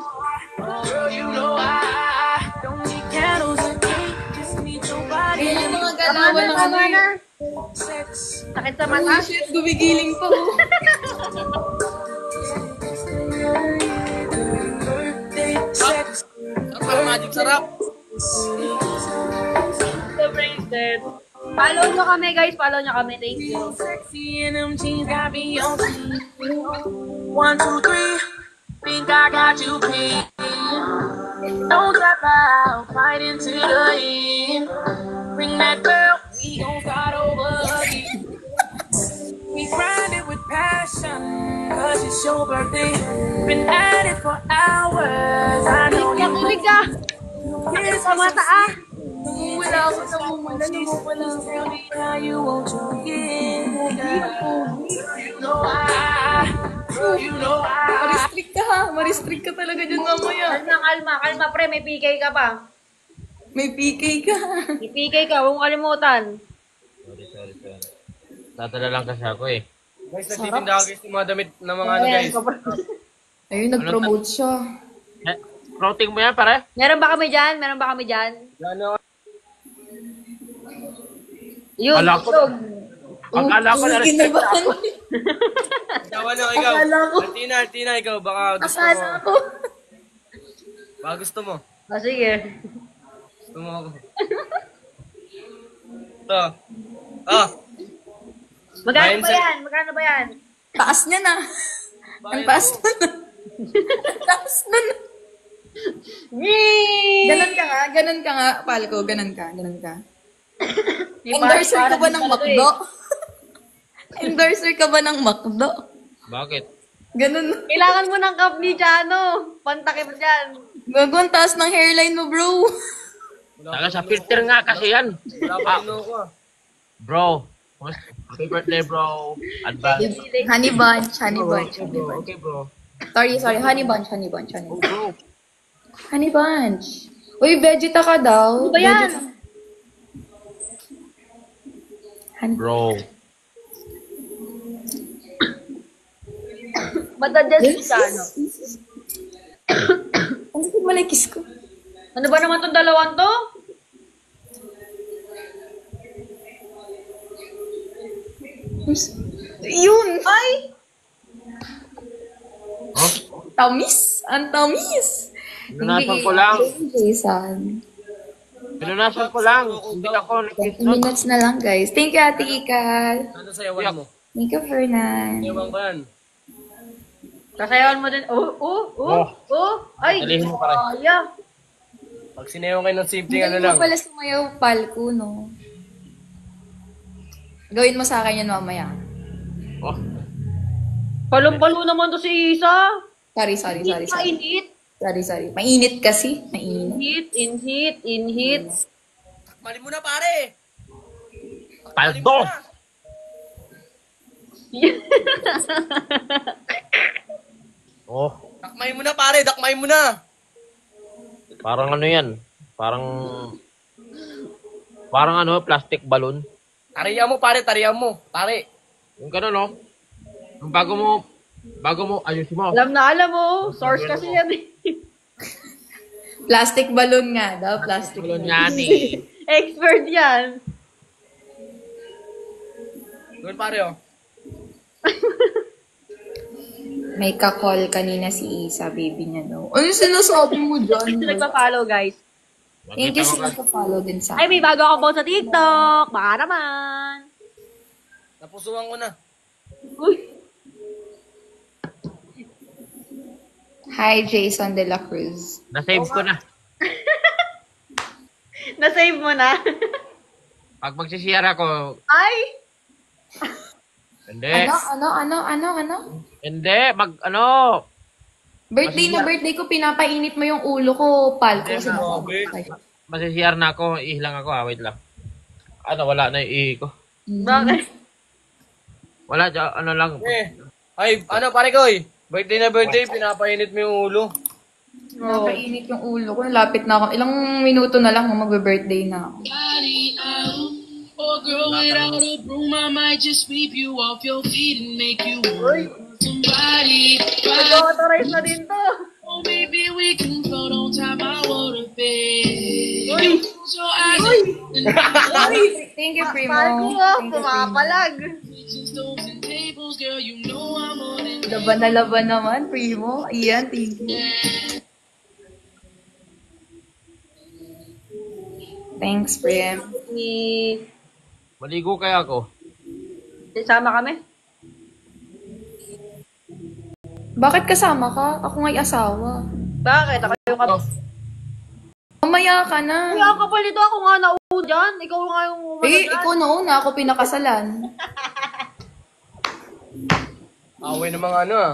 Girl, you know I don't need candles and cake. Just need your body. Ayun yung mga galawan ng ano na. Sex. Sakit sa Oh mata. shit, gumigiling pa mo. Birthday sex. Ang magic sarap. The bracelet. Follow nyo kami, guys. Follow nyo kami. Thank you. Sexy in them jeans got me on scene. 1, 2, 3. Think I got you pinned. Don't stop out, fight into the end. Bring that girl, we gon' start over again. We grind it with passion, cause it's your birthday. Been at it for hours. I know you Kilig ka. kiss Sa mata ah. Namumula ako, namumula. Tell me how you want to get. You know I. Ma-restrict ka ha. Ma-restrict ka talaga dyan mamaya. Kalma, pre, may PK ka pa. May PK ka. May PK ka, huwag mong kalimutan. Sorry. Tatala lang kasi ako eh. Guys, nagtitinda ako guys ng mga damit ng mga ano guys. Ayun, nag-promote siya. Routing mo yan, pare? Meron ba kami dyan? Ano? Yun, Akala ko- yun. Akala ko na respect ako. Ikaw ano, ikaw. Akala ko. Artina, ikaw. Baka gusto mo. Akala ko. Baka gusto mo. Ah, sige. Gusto mo ako. Ito. Ah, Magkano ba Mindset. yan? Magkano ba yan? Taas niya na. Ang taas na na. Taas na na. Yee! Ganon ka nga, Palco, ganon ka. Di ba? Endorser ka ba ng Parang McDo? Endorser ka ba ng McDo? Bakit? Ganon. Kailangan mo ng cup ni Chano. Pantakip dyan. Gago, ang taas ng hairline mo, bro. Saka sa filter nga kasi yan. wala pa rin ako ah. Bro, happy birthday, bro. Advance. Honey bunch. Okay, bro. Sorry, honey bunch. Oh, bro. Honey bunch. Uy, vegeta ka daw. Ano ba yan? Vegeta. Honey. Bro. Matadyan si Chano. Ang sakit malay kiss ko. Ano ba naman tong dalawang to? Yun! Ay! Huh? Tamis! Ang tamis! Pinunasan ko lang. Jason. Pinunasan ko lang. Hindi ako 20 nag-kiss. minutes na lang, guys. Thank you, Ate Ika. Ano sa yawan mo? Thank you, Fernan. Yawan ko yan. Kasayawan mo din. Ay! Dalihin mo, pare. Yeah. Pag sinayaw kayo ng safety, ano Hindi lang. mo pala sumayaw, Palco, no? Gawin mo sa akin yan mamaya. Oh, Palong-palo naman to si Isa. Sorry. Inhit. Sorry. Mainit kasi. Mainit. Inhit. Mali mo na pare! paldo! Oh, Dakmay mo na pare, dakmay mo na! parang ano yan? Parang ano, plastic balloon. Tariyan mo pare, tariyan mo. Pare. Yung gano'n, no? Yung bago mo, ayusin mo. Alam mo. Source kasi yan eh. Plastic balloon nga daw. Plastic Balloon yan eh. Expert yan. Gawin pare oh. May ka-call kanina si Isa, baby niya daw. Ano sinasabi mo dyan? Nagpa-follow guys. Thank you sa nagpa-follow din sa Ay, may bago akong post sa TikTok. Baka naman. Napusuan ko na. Uy. Hi, Jason De La Cruz. Na-save ko na. Na-save mo na. Pag magsisiyar ako, Ay! hindi. Ano? Hindi, Birthday ko, pinapainit mo yung ulo ko, Palco. masisiyar na ako, ihilang ako, wait lang. Wala na yung ihi ko. Bakit? Wala, ano lang. Ay, ano pare ko eh. Birthday na birthday, pinapainit mo yung ulo. Pinapainit yung ulo ko. Lapit na ako. Ilang minuto na lang mag-birthday na ako. Or girl without a broom, I might just sweep you off your feet and make you somebody. Nag-authorize na din to. Oh, maybe we can float on top my water bed. Close your eyes Thank you, Primo. Bago Thank mo, you, Primo. pumapalag. stoves and tables, girl, you know I'm on it. Laban na laban naman, Primo. Iyan, thank you. Thanks, Prim. Maligo kaya ako. Sama kami? Bakit kasama ka? Ako nga'y asawa. Bakit? Ako yung kapal. Mamaya ka na. Kaya kapal ito ako nga nauna dyan. Ikaw nga yung Ikaw nauna. Ako pinakasalan. Away ng mga ano ah.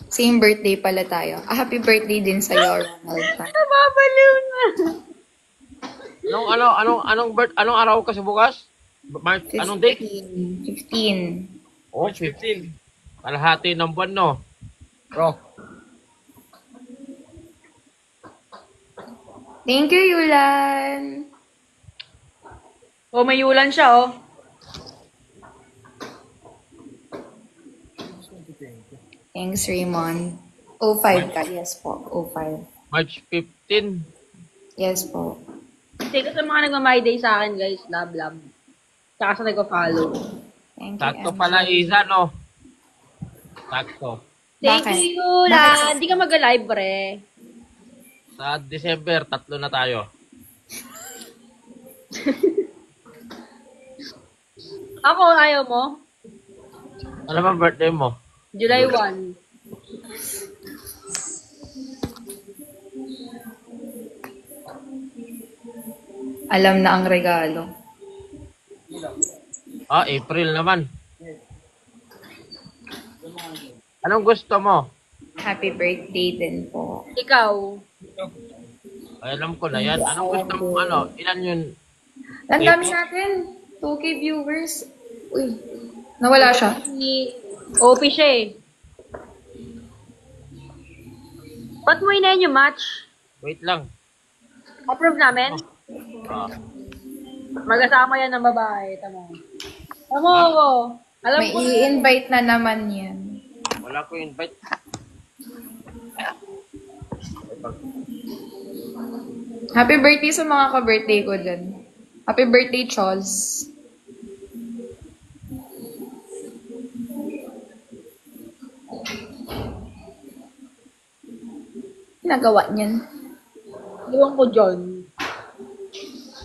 Same birthday pala tayo. Happy birthday din sa'yo, Ronald. Nababaliw na. Anong araw kasi bukas? March, anong date? 15. Oh, 15. Kalahati ng buwan, no? Bro. Thank you, Yulan. Oh, may yulan siya, oh. Thanks, Raymond. 05 ka. Yes po. 05. March 15. Yes po. Kasi sa mga nagma-my day sa akin, guys. Love. Tsaka sa nagpa-follow. Thank you, Sakto MJ. pala, Isa, no? Sakto. Thank Bakit? you, Yulan. Hindi ka mag-live, pre. Sa December, 3 na tayo. Ako, ayaw mo? Ano ba birthday mo? July 1. Alam na ang regalo. April naman. Anong gusto mo? Happy birthday din po. Ikaw. Ay, alam ko na yan. Anong gusto mo? Ilan yun? Ang dami natin. 2K viewers. Uy, nawala siya. OP siya eh. Ba't mo inayin yung match? Wait lang. Approve namin? Mag-asama yan ng babae. Tama. Alam May ko. i-invite na naman yan. Wala ko invite. Happy birthday sa mga ka-birthday ko dyan. Happy birthday, Chols. Nagawa niyan. Iwan ko dyan.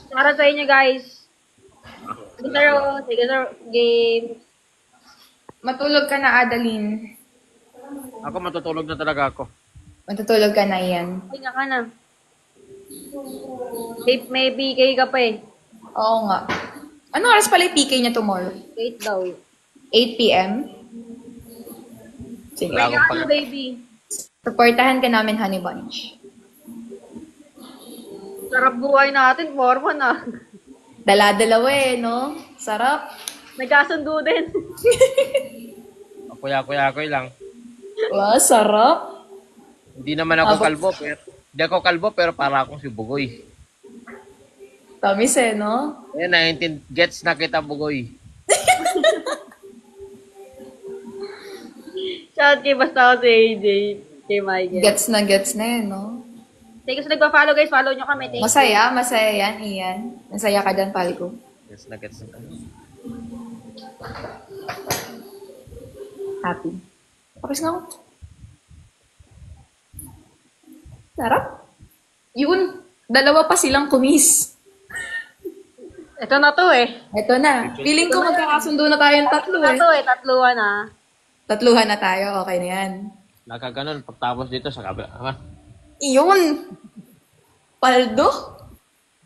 Para sa inyo, guys. Sige, sir. Game. Matulog ka na, Adeline. Ako matutulog na talaga ako. Matutulog ka na yan. Hinga ka na. May PK ka pa eh. Oo nga. Ano oras pala yung PK niya tomorrow? 8 daw. 8 p.m.? Sige. May ano, baby. Supportahan ka namin, Honey Bunch. Sarap buhay natin, forma na. Dala-dalawa eh, no? Sarap. Nagkasundo din. Kuya-kuya-kuya lang. Wow, sarap. Hindi naman ako kalbo, pero hindi ako kalbo, pero para akong si Bugoy. Tamis eh, no? Ayan, gets na kita, Bugoy. Shout kay basta ako si AJ. Kay Michael. Gets na eh, no? Thank you sa nagpa-follow, guys. Follow nyo kami. Thank you. Masaya yan, Ian. Masaya ka dyan, pal ko. Gets na. Happy. Tapos na ako. Sarap. Yun. Dalawa pa silang kumis. Ito na to eh. Ito na. Feeling ko magkakasundo na tayong tatlo eh. Tatluhan na. Tatluhan na tayo. Okay na yan. Nakaganon, pagtapos dito sa kabila. Naman. Iyon. Paldo?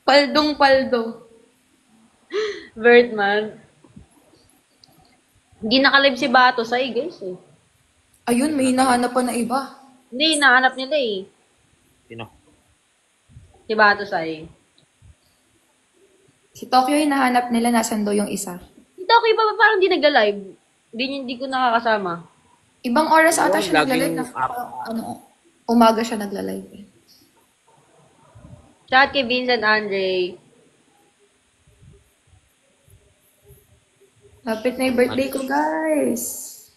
Paldong-paldo. Birdman. Hindi nakalive si Bato sa guys eh. Ayun, may hinahanap pa na iba. Hindi, nahanap nila eh. Sino? Si Bato Sai. Si Tokyo hinahanap nila, nasan do yung isa. Hindi okay ba parang hindi nagla-live? Hindi ko nakakasama. Ibang oras ata siya laging nagla-live. Umaga siya nagla-live. Shout kay Vincent Andre. Lapit na yung birthday ko, guys.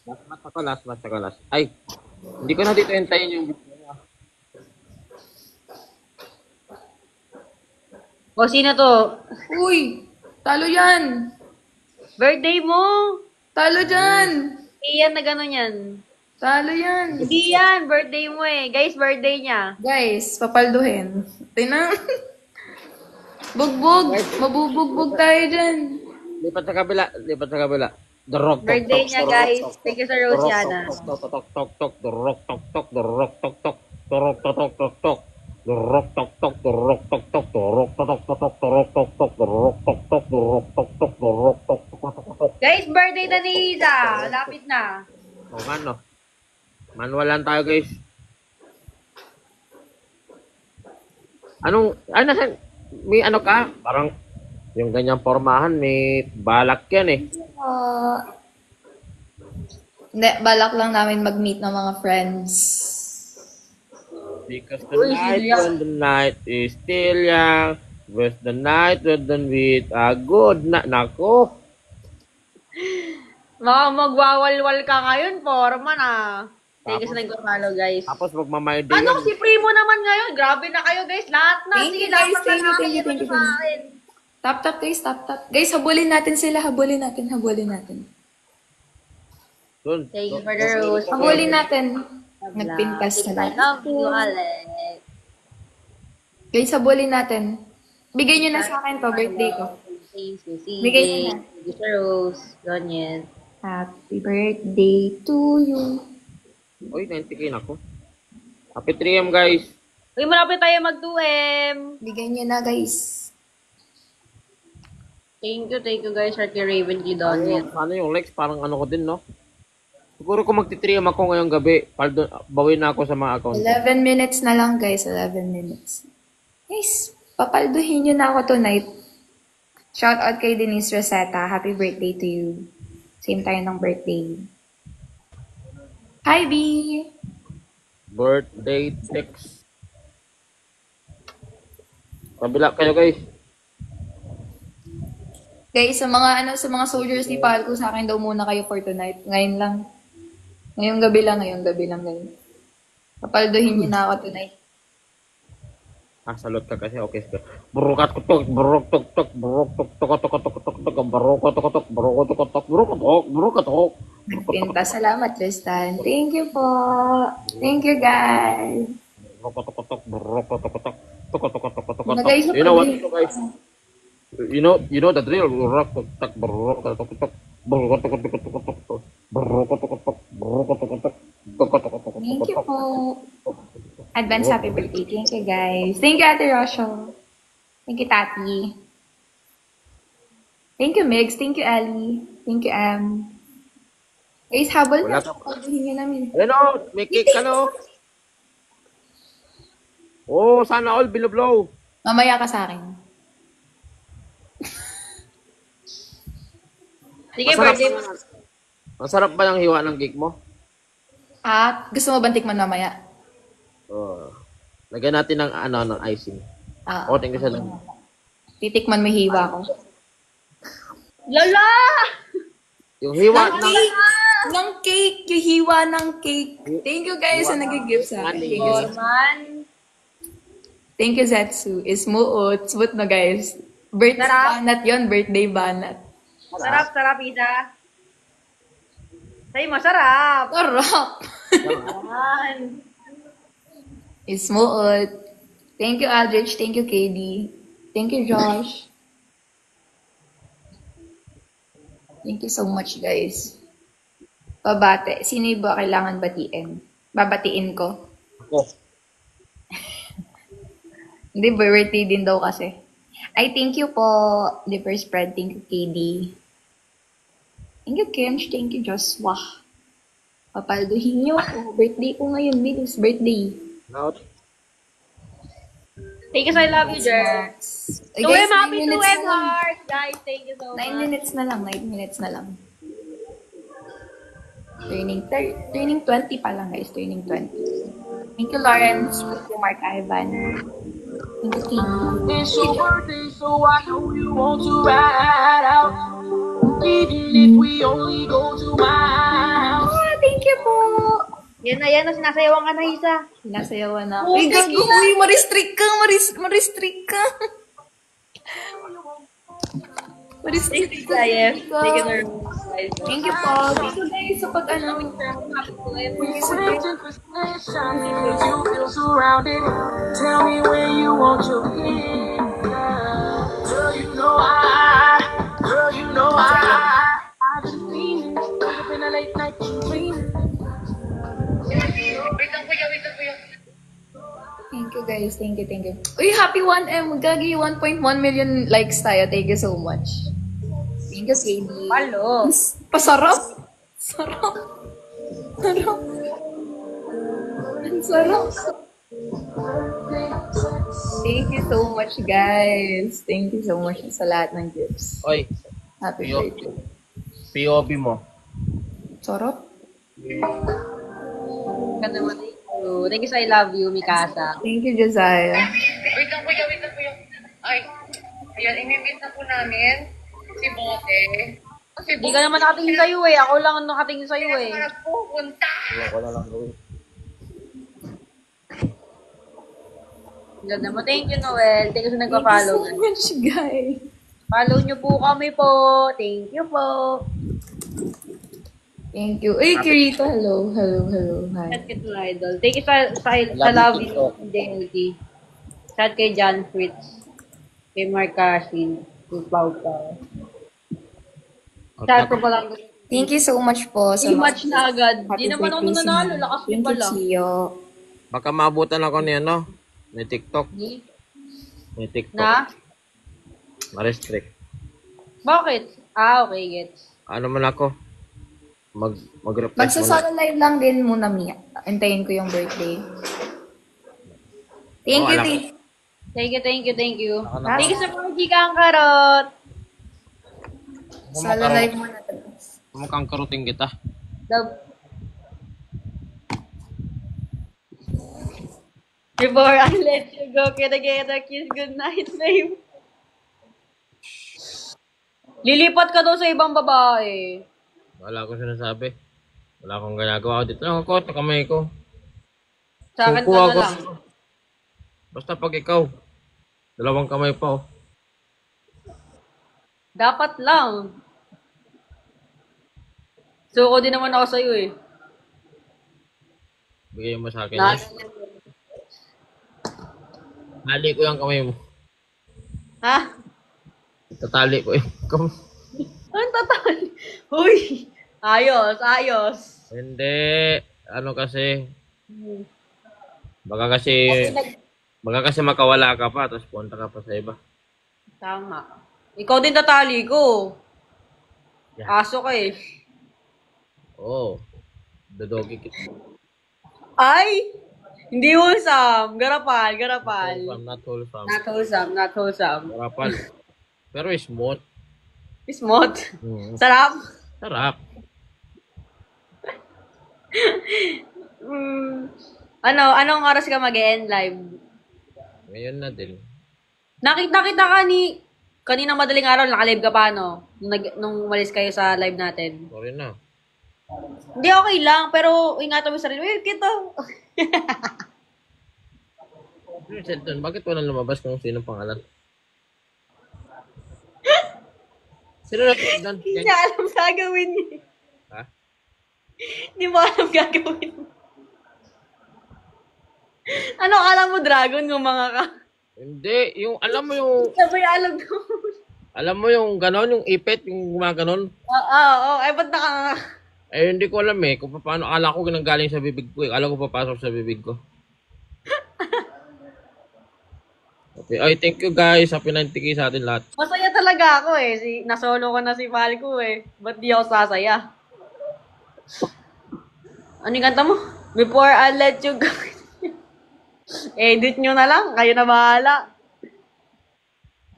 Last match ako. Ay, hindi ko na dito hintayin yung video niya. O, sino to? Uy, talo yan. Birthday mo! Talo dyan. Iyan na gano'n yan. Talo yan. Hindi yan, birthday mo eh. Guys, birthday niya. Guys, papalduhin. Tingnan. Bugbog. Mabubugbog tayo dyan. Lipat sa kabila. The rock, Birthday niya, guys. Thank you sa Rosiana. Guys, birthday na ni Isa. Lapit na. O ano? Manual lang tayo, guys. Nasan? May ano ka? Parang yung ganyang formahan, may balak yan eh. Hindi, balak lang namin mag-meet ng mga friends. Because the night is still young, was the night with a good na nako. Magwawalwal ka ngayon, Foreman ah. Thank you sa nag-follow, guys. Tapos magmamayday Ano, si Primo naman ngayon? Grabe na kayo, guys. Lahat na. Thank Sige, you, guys. lahat na Thank you, namin. thank you, Ito thank you, sa akin. Tap, guys. Tap. Guys, habulin natin sila. Habulin natin. Dun. Thank you for the rose. Habulin natin. Nagpintas na lang. Love you, Alex. Guys, habulin natin. Bigay nyo na sa akin to, birthday ko. Thank you, CJ. Bigay nyo na. Thank you, Rose. Ganyan. Happy birthday to you. Uy, 90k na ako. Happy 3M, guys. Uy, malapit tayo mag-2M. Bigay nyo na, guys. Thank you, guys. Sir kay Raven kay Daniel. Ano yung Lex? Parang ano ko din, no? Siguro kung magti-3M ako ngayong gabi, bawin na ako sa mga account. 11 minutes na lang, guys. 11 minutes. Guys, papalduhin nyo na ako tonight. Shout out kay Denise Rosetta. Happy birthday to you. Same tayo ng birthday. Hi, B! Birthday text. Pabila kayo, guys. Guys, sa mga soldiers ni Palco, sa akin daw muna kayo for tonight. Ngayon lang. Ngayong gabi lang, guys. Papalduhin nyo na ako tonight. Salot ka kasi, okay. Burukat kutok, buruk tok tok, buruk tok tok tok tok tok tok, buruk tok tok, buruk tok tok, buruk tok. Pinta, salamat, Tristan. Thank you po. Thank you, guys. Buruk tok tok, buruk tok tok tok, tok tok tok tok tok. Guys, You know what, guys? You know the drill. Buruk tok tok, buruk tok tok, buruk tok tok tok tok, buruk tok tok, buruk tok tok. Thank you po. Advance happy birthday. Thank you, guys. Thank you, Ate Rosho. Thank you, Tati. Thank you, Migs. Thank you, Ali. Thank you, Guys, habol na. Pagdahin nyo namin. Ano? May cake ka, no? Oh, sana all binoblow. Mamaya ka sa akin. Sige, birthday mo. Masarap ba yung hiwa ng cake mo? Gusto mo ba tikman mamaya? Oh. Lagyan natin ng ng icing. Oh, thank you sa lang. Titikman mo hiwa ko. Lala! Yung hiwa ng cake. Yung hiwa ng cake. Thank you, guys, sa nag-gift sa akin. Thank you, Zetsu. Smooth. Smooth na, guys. Birthday banat yun. Birthday banat. Sarap, Isa. Sa'yo, masarap. Sarap. Smooth. Thank you, Aldrich. Thank you, KD. Thank you, Josh. Thank you so much, guys. Pabate. Sino ba kailangan batiin? Babatiin ko? Ako. Hindi, birthday din daw kasi. Ay, thank you po, Dipper Spread. Thank you, KD. Thank you, Kench. Thank you, Joshua. Papalduhin nyo ako. Birthday ko ngayon, Bilis. Birthday. Thank you, I love you, Jer. 2M, happy 2M heart. Guys, thank you so much. 9 minutes na lang. Turning 20 pa lang, guys. Turning 20. Thank you, Lawrence. Thank you, Mark Ivan. Thank you, King. It's your birthday, so I know you want to ride out. Even if we only go to my house. Thank you po. Yan na, sinasayawan ka na, Isa. Sinasayawan na. Uy, gago. Uy, ma-restrict ka. Ma-restrict ka. Ma-restrict ka. Yes. Thank you, Lord. Thank you po. Thank you, guys, sa pag-ano. You feel surrounded. Tell me where you want your kid. Girl, you know I've been dreaming. Up in a late night dreaming. Thank you, guys. Thank you. Uy, happy 1M. Gagi, 1.1 million likes tayo. Thank you so much. Thank you, Sadie. Palo. Pasarap. Sarap. Sarap. Thank you so much, guys. Thank you so much sa lahat ng gifts. Oy, Happy Yo. birthday. POV mo. Sarap. Ganda mo, thank you. Thank you sa I love you, Mikasa. Thank you, Josiah. Wait lang, kuya. Ay, ayan, imimit na po namin si Bote. Kasi Hindi ka naman nakatingin sa'yo eh. Ako lang ang nakatingin sa'yo eh. nagpupunta. Ako na lang gawin. Ganda mo. Thank you, Noel. Thank you sa nagpa-follow. Thank you so much, guys. Follow nyo po kami po. Thank you po. Thank you. Uy, Kirita, hello. Hi. Shout kay to Idol. Thank you sa love you, JLT. Shout kay John Fritz. Kay Mark Cashin. Kay Pauta. Shout po pala. Thank you so much po. Hindi match na agad. Hindi Happy naman ako birthday, nanalo. Simon. Lakas ko Thank you, pala. Chio. Baka maabutan ako ni ano, ni TikTok. Ni TikTok. Na? Ma-restrict. Bakit? Ah, okay, gets. Ano man ako? Mag-refresh Magsasolo live lang din muna, Mia. Antayin ko yung birthday. Thank you, alam. Thank Thank you. Thank you sa mga ang karot. Solo live muna. Mukhang karuting kita. Love. Before I let you go, can I get a kiss? Good night, babe. Lilipat ka daw sa ibang babae. Wala akong sinasabi. Wala akong ginagawa. Dito lang ako, ito kamay ko. Sa akin Suko ka na ako. lang. Basta pag ikaw, dalawang kamay pa oh. Dapat lang. Suko din naman ako sa'yo eh. Bigay mo sa akin yan. Tali ko yung kamay mo. Ha? Tatali ko yung kamay. Anong tatali? Uy! Ayos. Hindi. Ano kasi, baka kasi makawala ka pa, tapos punta ka pa sa iba. Tama. Ikaw din tatali ko. Yeah. Aso ka eh. Oo. Dodogi kita. Ay! Hindi wholesome. Garapal. Not wholesome. Not wholesome. Garapal. Pero smooth. Smooth. Mm. Sarap. Sarap. Anong oras ka mag-end live? Ngayon na din. Nakita kita kaninang madaling araw, naka-live ka pa, no? Nung umalis kayo sa live natin. Sorry na. Hindi, okay lang, pero ingatan mo sa sarili. Wait, kita. Shelton, bakit walang lumabas kung sino pangalan? Sino na doon? Hindi niya alam gagawin niya. Ha? Hindi mo alam gagawin. Ano alam mo, Dragon, ng mga ka? Hindi, yung alam mo yung Sabay alam ko. alam mo yung ganon, yung ipit, yung mga ganon. Oo. Ay, ba't naka... Eh, hindi ko alam eh, kung paano, akala ko galing sa bibig ko eh, akala ko papasok sa bibig ko. Okay, ay, thank you guys, happy 90K sa atin lahat. Masaya talaga ako eh. Nasolo ko na si Falco eh. Ba't di ako sasaya? Ano yung kanta mo? Before I let you go. Edit nyo na lang. Kayo na bahala.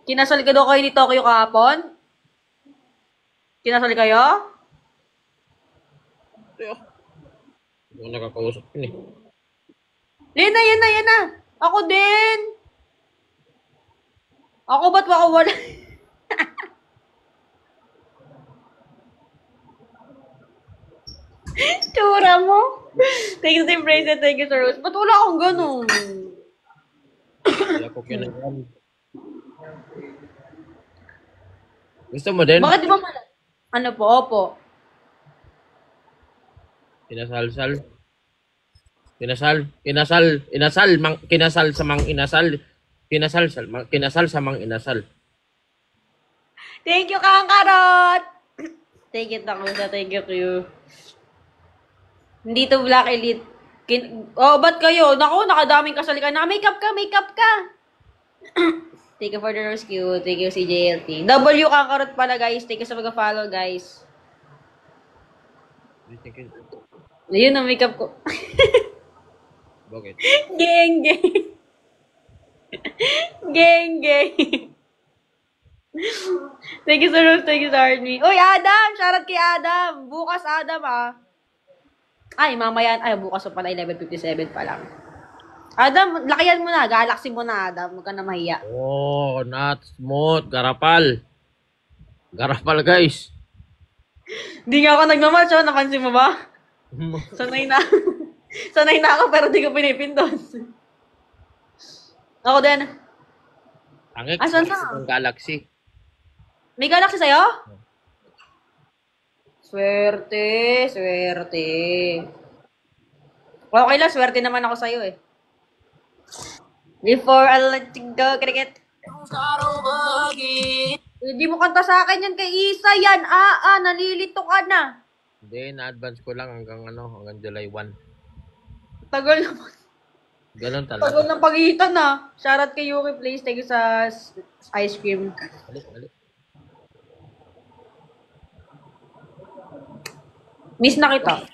Kinasal ka daw kayo ni Tokyo kahapon? Kinasal kayo? Hindi ko nakakausap yun eh. Yan na. Ako din. Ako ba't wala? Tura mo. Thank you, Team Brazen. Thank you, Sir Rose. Ba't wala akong ganun? Kaya ko kinagawa. Gusto mo din? Bakit di ba ano po? Opo. Kinasal sa mang inasal. Thank you, Kang Karot! Thank you, Takusa. Thank you. Hindi to Black Elite. Ba't kayo? Naku, nakadaming kasal ka na. Makeup ka. Thank you for the rescue. Thank you, CJLT. W Kang Karot pala, guys. Thank you sa mag-follow, guys. Ayun ang makeup ko. Bakit? Geng, geng. Geng, geng. Thank you, Sir Rose. Thank you, Sir Army. Uy, Adam! Shoutout kay Adam. Bukas, Adam, ah. Ay, mamaya. Ay, bukas pa pala. 11:57 pa lang. Adam, lakihan mo na. Galaxy mo na, Adam. Huwag ka na mahiya. Oh, not smooth. Garapal. Garapal, guys. Di nga ako nagmamatch, oh. Napansin mo ba? Sanay na. Sanay na ako, pero di ko pinipindot. Ako din. Ang Asan na? ng Galaxy. May Galaxy sa'yo? Swerte, swerte. Okay lang, swerte naman ako sa'yo eh. Before I let you go, cricket. Hindi mo kanta sa akin yan kay Isa yan. Nalilito ka na. Hindi, na-advance ko lang hanggang July 1. Tagal naman. Ganon talaga. Tagal ng pagitan na. Shoutout kay Yuki, please. Thank you sa ice cream. Balik. Miss na kita.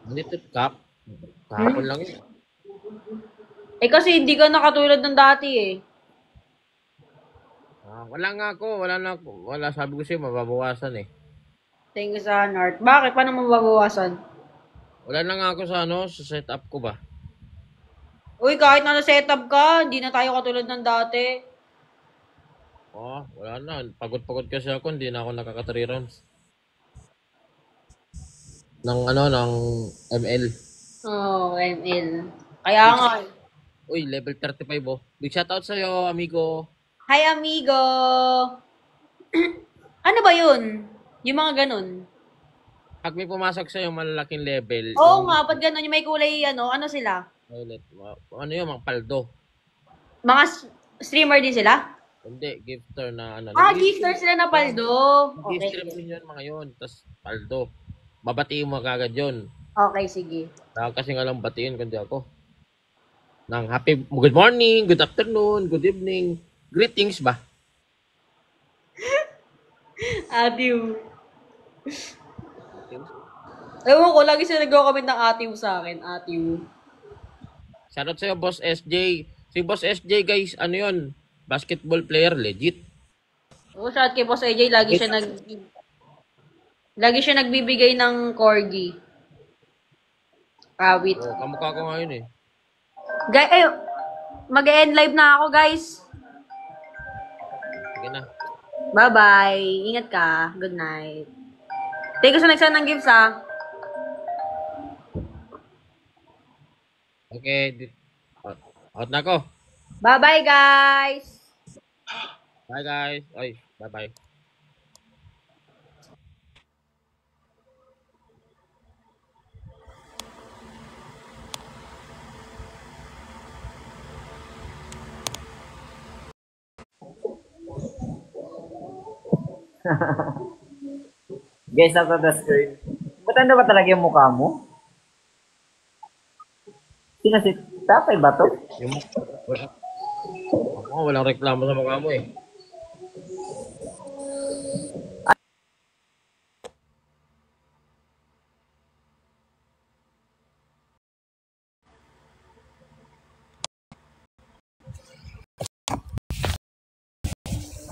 Hindi Cup. Kahapon lang yun. Eh kasi hindi ka nakatulad ng dati eh. Wala nga ako. Wala, sabi ko sa'yo, mababawasan eh. Thank you sa Nart. Bakit? Paano mababawasan? Wala na nga ako sa sa setup ko ba? Uy, kahit na setup ka, hindi na tayo katulad ng dati. Wala na. Pagod kasi ako, hindi na ako nakaka 3 rounds. Ng ML. ML. Kaya nga. Uy, level 35 oh. Big shoutout sa'yo, amigo. Hi, amigo! Ano ba yun? Yung mga ganun. Pag may pumasok sa'yo malalaking level. Oo nga, pag ganun, yung may kulay, ano sila? Violet. Ano yun, mga paldo. Mga streamer din sila? Hindi, gifter na Gifter sila na paldo. Okay. Gifter din yun, mga yun. Tapos paldo. Babatiin mo kagad yun. Okay, sige. Kasi nga lang batiin kundi ako. Nang happy, good morning, good afternoon, good evening. Greetings ba? Atiw. Ewan ko, lagi sila nag-comment ng atiw sa akin. Atiw. Shoutout sa'yo, Boss SJ. Si Boss SJ, guys, ano yun? Basketball player, legit. Oo, shoutout kay Boss AJ. Lagi siya nagbibigay ng corgi. Kawit. Kamukha ko ngayon eh. Mag-end live na ako, guys. Sige na. Bye-bye. Ingat ka. Good night. Thank you sa nagsend ng gifts, ha. Okay. Out na ako. Bye-bye, guys. Bye, guys. Oy, bye-bye. Guys, after the screen. Matanda ba talaga yung mukha mo? Sino si Tatay ba to? Walang reklamo sa mukha mo eh.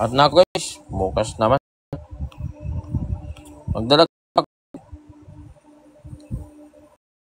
At na guys, bukas naman. Magdala